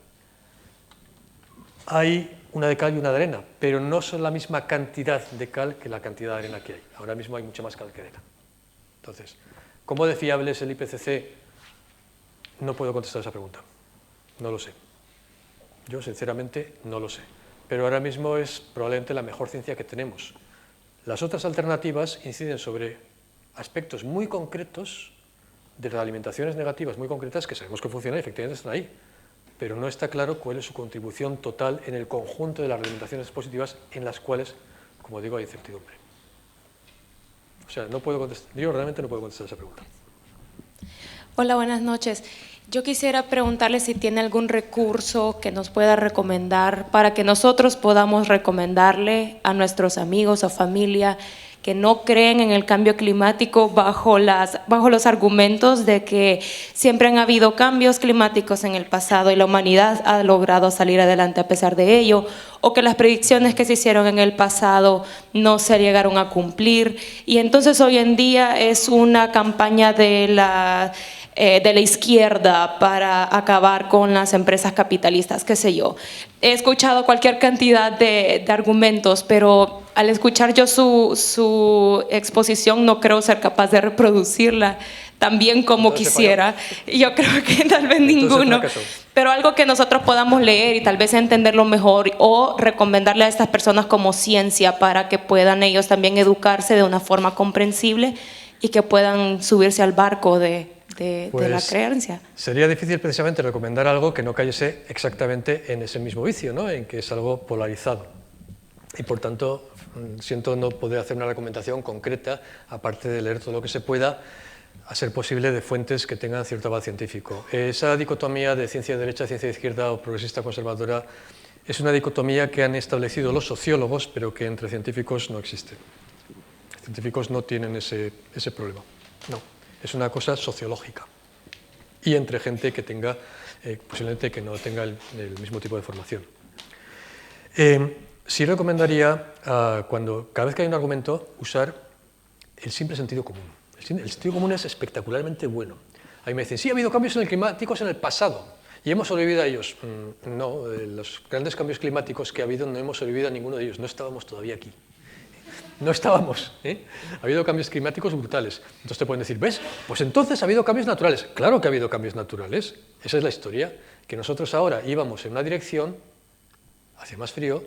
Hay una de cal y una de arena, pero no son la misma cantidad de cal que la cantidad de arena que hay. Ahora mismo hay mucha más cal que arena. Entonces, ¿cómo de fiable es el IPCC? No puedo contestar esa pregunta. No lo sé. Yo, sinceramente, no lo sé. Pero ahora mismo es probablemente la mejor ciencia que tenemos. Las otras alternativas inciden sobre aspectos muy concretos de realimentaciones negativas muy concretas que sabemos que funcionan y efectivamente están ahí, pero no está claro cuál es su contribución total en el conjunto de las realimentaciones positivas en las cuales, como digo, hay incertidumbre. O sea, no puedo contestar, yo realmente no puedo contestar esa pregunta. Hola, buenas noches. Yo quisiera preguntarle si tiene algún recurso que nos pueda recomendar para que nosotros podamos recomendarle a nuestros amigos o familia que no creen en el cambio climático bajo los argumentos de que siempre han habido cambios climáticos en el pasado y la humanidad ha logrado salir adelante a pesar de ello, o que las predicciones que se hicieron en el pasado no se llegaron a cumplir. Y entonces hoy en día es una campaña de la izquierda para acabar con las empresas capitalistas, qué sé yo. He escuchado cualquier cantidad de argumentos, pero al escuchar yo su exposición no creo ser capaz de reproducirla tan bien como quisiera. Yo creo que tal vez ninguno. Pero algo que nosotros podamos leer y tal vez entenderlo mejor o recomendarle a estas personas como ciencia para que puedan ellos también educarse de una forma comprensible y que puedan subirse al barco de la creencia. Sería difícil precisamente recomendar algo que no cayese exactamente en ese mismo vicio, ¿no? En que es algo polarizado. Y por tanto, siento no poder hacer una recomendación concreta, aparte de leer todo lo que se pueda, a ser posible de fuentes que tengan cierto aval científico. Esa dicotomía de ciencia de derecha, ciencia de izquierda o progresista conservadora es una dicotomía que han establecido los sociólogos, pero que entre científicos no existe. Los científicos no tienen ese problema. No, es una cosa sociológica. Y entre gente que tenga, posiblemente que no tenga el mismo tipo de formación. Sí recomendaría, cada vez que hay un argumento, usar el simple sentido común. El sentido común es espectacularmente bueno. A mí me dicen, sí, ha habido cambios climáticos en el pasado. ¿Y hemos sobrevivido a ellos? No, los grandes cambios climáticos que ha habido no hemos sobrevivido a ninguno de ellos, no estábamos todavía aquí. No estábamos, ¿eh? Ha habido cambios climáticos brutales. Entonces te pueden decir, ¿ves? Pues entonces ha habido cambios naturales. Claro que ha habido cambios naturales, esa es la historia, que nosotros ahora íbamos en una dirección, hacia más frío,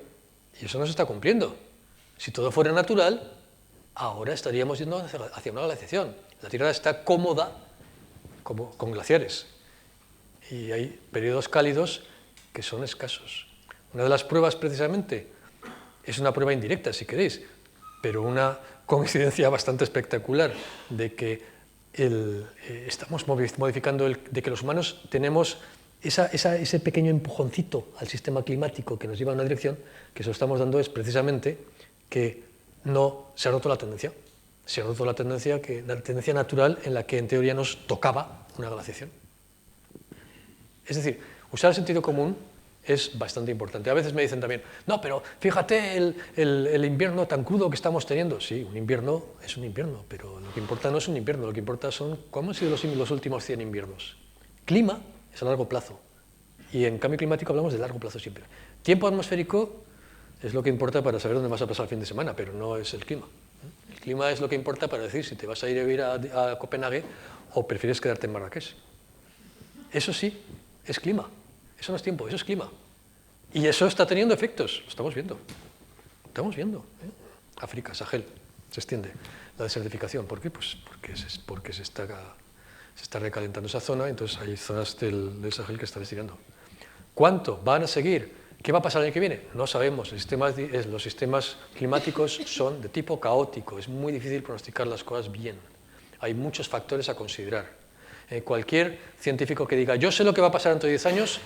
y eso no se está cumpliendo. Si todo fuera natural, ahora estaríamos yendo hacia una glaciación. La Tierra está cómoda como con glaciares, y hay periodos cálidos que son escasos. Una de las pruebas, precisamente, es una prueba indirecta, si queréis, pero una coincidencia bastante espectacular de que estamos modificando, de que los humanos tenemos ese pequeño empujoncito al sistema climático que nos lleva en una dirección, que se lo estamos dando es precisamente que no se ha roto la tendencia. Se ha roto la tendencia natural en la que en teoría nos tocaba una glaciación. Es decir, usar el sentido común es bastante importante. A veces me dicen también, no, pero fíjate el invierno tan crudo que estamos teniendo. Sí, un invierno es un invierno, pero lo que importa no es un invierno, lo que importa son cómo han sido los últimos 100 inviernos. Clima es a largo plazo, y en cambio climático hablamos de largo plazo siempre. Tiempo atmosférico es lo que importa para saber dónde vas a pasar el fin de semana, pero no es el clima. El clima es lo que importa para decir si te vas a ir a vivir a Copenhague o prefieres quedarte en Marrakech. Eso sí, es clima. Eso no es tiempo, eso es clima. Y eso está teniendo efectos, lo estamos viendo. Estamos viendo. África, Sahel, se extiende la desertificación. ¿Por qué? Pues porque se está recalentando esa zona, entonces hay zonas del Sahel que están estirando. ¿Cuánto van a seguir? ¿Qué va a pasar el año que viene? No sabemos. Los sistemas climáticos son de tipo caótico, es muy difícil pronosticar las cosas bien. Hay muchos factores a considerar. Cualquier científico que diga, yo sé lo que va a pasar dentro de 10 años,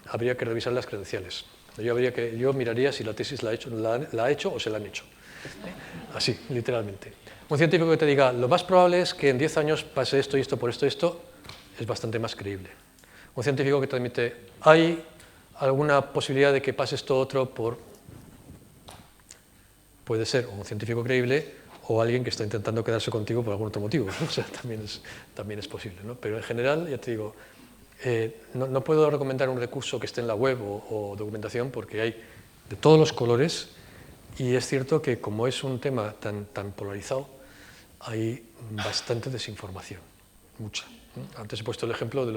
habría que revisar las credenciales. Yo miraría si la tesis la ha hecho o se la han hecho. Así, literalmente. Un científico que te diga, lo más probable es que en 10 años pase esto y esto por esto y esto, es bastante más creíble. Un científico que te admite, hay alguna posibilidad de que pase esto otro por... Puede ser un científico creíble o alguien que está intentando quedarse contigo por algún otro motivo. O sea, también es posible, ¿no? Pero en general, ya te digo, no puedo recomendar un recurso que esté en la web o documentación porque hay de todos los colores y es cierto que como es un tema tan polarizado, hay bastante desinformación, mucha. Antes he puesto el ejemplo de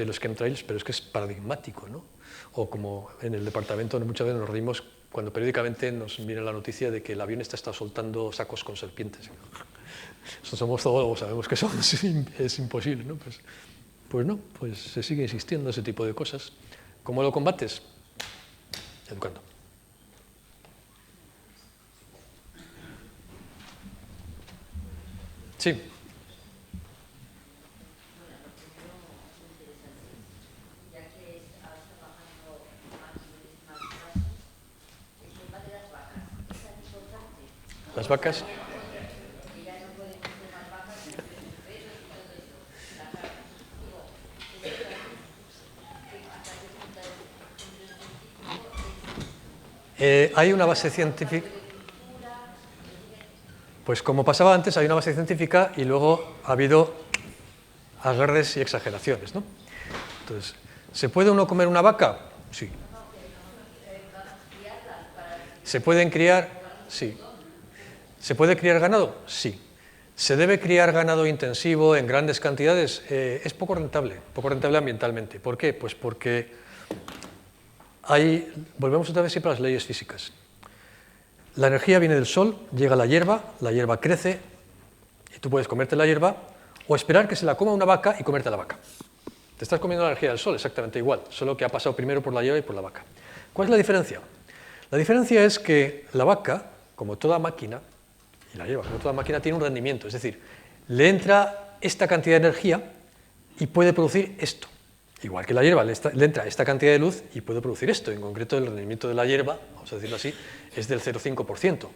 los chemtrails, pero es que es paradigmático, ¿no? O como en el departamento muchas veces nos reímos cuando periódicamente nos viene la noticia de que el avión está soltando sacos con serpientes. Eso somos zoólogos, sabemos que eso es imposible, ¿no? Pues no, pues se sigue insistiendo en ese tipo de cosas. ¿Cómo lo combates? Educando. Sí. Las vacas. Hay una base científica. Pues como pasaba antes, hay una base científica y luego ha habido agarres y exageraciones, ¿no? Entonces, ¿se puede uno comer una vaca? Sí. ¿Se pueden criar? Sí. ¿Se puede criar ganado? Sí. ¿Se debe criar ganado intensivo en grandes cantidades? Es poco rentable ambientalmente. ¿Por qué? Pues porque volvemos otra vez siempre a las leyes físicas. La energía viene del sol, llega a la hierba crece, y tú puedes comerte la hierba o esperar que se la coma una vaca y comerte la vaca. Te estás comiendo la energía del sol exactamente igual, solo que ha pasado primero por la hierba y por la vaca. ¿Cuál es la diferencia? La diferencia es que la vaca, como toda máquina, y la hierba, como toda máquina, tiene un rendimiento, es decir, le entra esta cantidad de energía y puede producir esto. Igual que la hierba le entra esta cantidad de luz y puede producir esto. En concreto, el rendimiento de la hierba, vamos a decirlo así, es del 0,5%. O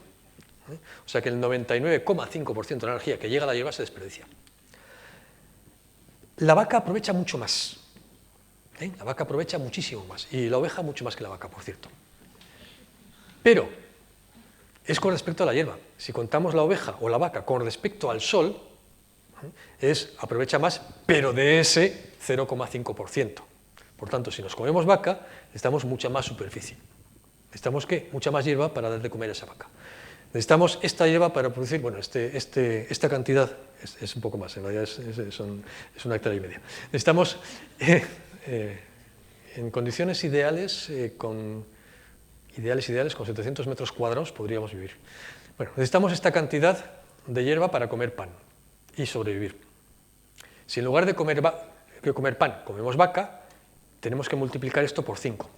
sea que el 99,5% de la energía que llega a la hierba se desperdicia. La vaca aprovecha mucho más. La vaca aprovecha muchísimo más. Y la oveja mucho más que la vaca, por cierto. Pero es con respecto a la hierba. Si contamos la oveja o la vaca con respecto al sol, aprovecha más, pero de ese 0,5%. Por tanto, si nos comemos vaca, necesitamos mucha más superficie. ¿Necesitamos qué? Mucha más hierba para dar de comer a esa vaca. Necesitamos esta hierba para producir, bueno, esta cantidad es un poco más, en realidad es una hectárea y media. Necesitamos, en condiciones ideales, con 700 metros cuadrados podríamos vivir. Bueno, necesitamos esta cantidad de hierba para comer pan y sobrevivir. Si en lugar de comer pan comemos vaca, tenemos que multiplicar esto por 5.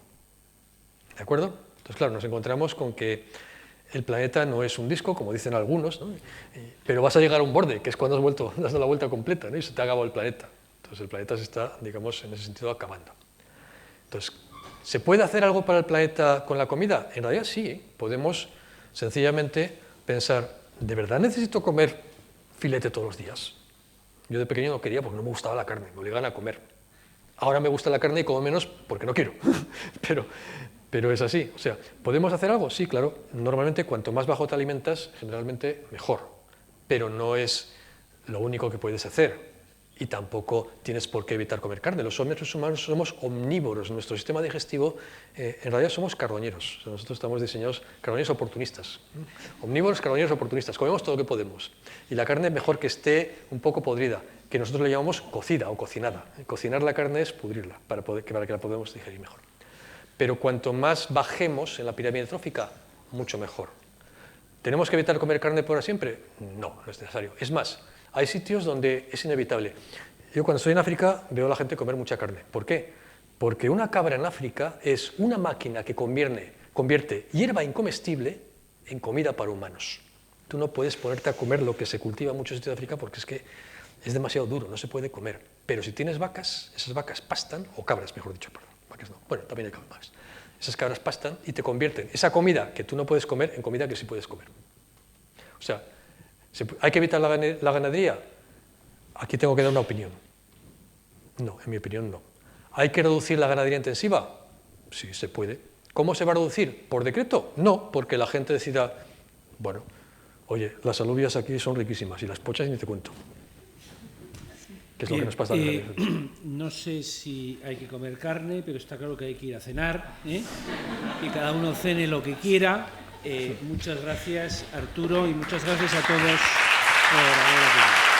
¿De acuerdo? Entonces, claro, nos encontramos con que el planeta no es un disco, como dicen algunos, ¿no? Pero vas a llegar a un borde, que es cuando has dado la vuelta completa, ¿no? Y se te ha acabado el planeta. Entonces el planeta se está, digamos, en ese sentido acabando. Entonces, ¿se puede hacer algo para el planeta con la comida? En realidad sí, ¿eh? Podemos sencillamente pensar, ¿de verdad necesito comer filete todos los días? Yo de pequeño no quería porque no me gustaba la carne, me obligaban a comer. Ahora me gusta la carne y como menos porque no quiero, pero es así. O sea, ¿podemos hacer algo? Sí, claro. Normalmente cuanto más bajo te alimentas, generalmente mejor, pero no es lo único que puedes hacer. Y tampoco tienes por qué evitar comer carne. Los seres humanos somos omnívoros. Nuestro sistema digestivo, en realidad somos carroñeros. O sea, nosotros estamos diseñados carroñeros oportunistas. Omnívoros, carroñeros oportunistas. Comemos todo lo que podemos. Y la carne mejor que esté un poco podrida, que nosotros le llamamos cocida o cocinada. Cocinar la carne es pudrirla, para que la podamos digerir mejor. Pero cuanto más bajemos en la pirámide trófica, mucho mejor. ¿Tenemos que evitar comer carne para siempre? No, no es necesario. Es más, hay sitios donde es inevitable. Yo cuando estoy en África veo a la gente comer mucha carne. ¿Por qué? Porque una cabra en África es una máquina que convierte hierba incomestible en comida para humanos. Tú no puedes ponerte a comer lo que se cultiva en muchos sitios de África porque es que es demasiado duro, no se puede comer. Pero si tienes vacas, esas vacas pastan, o cabras, mejor dicho, perdón, vacas no, bueno, también hay cabras. Esas cabras pastan y te convierten esa comida que tú no puedes comer en comida que sí puedes comer. O sea, ¿hay que evitar la ganadería? Aquí tengo que dar una opinión. No, en mi opinión no. ¿Hay que reducir la ganadería intensiva? Sí, se puede. ¿Cómo se va a reducir? ¿Por decreto? No, porque la gente decida, bueno, oye, las alubias aquí son riquísimas y las pochas ni te cuento. Que es lo que nos pasa. No sé si hay que comer carne, pero está claro que hay que ir a cenar, ¿eh? Que cada uno cene lo que quiera. Muchas gracias, Arturo, y muchas gracias a todos por haber venido.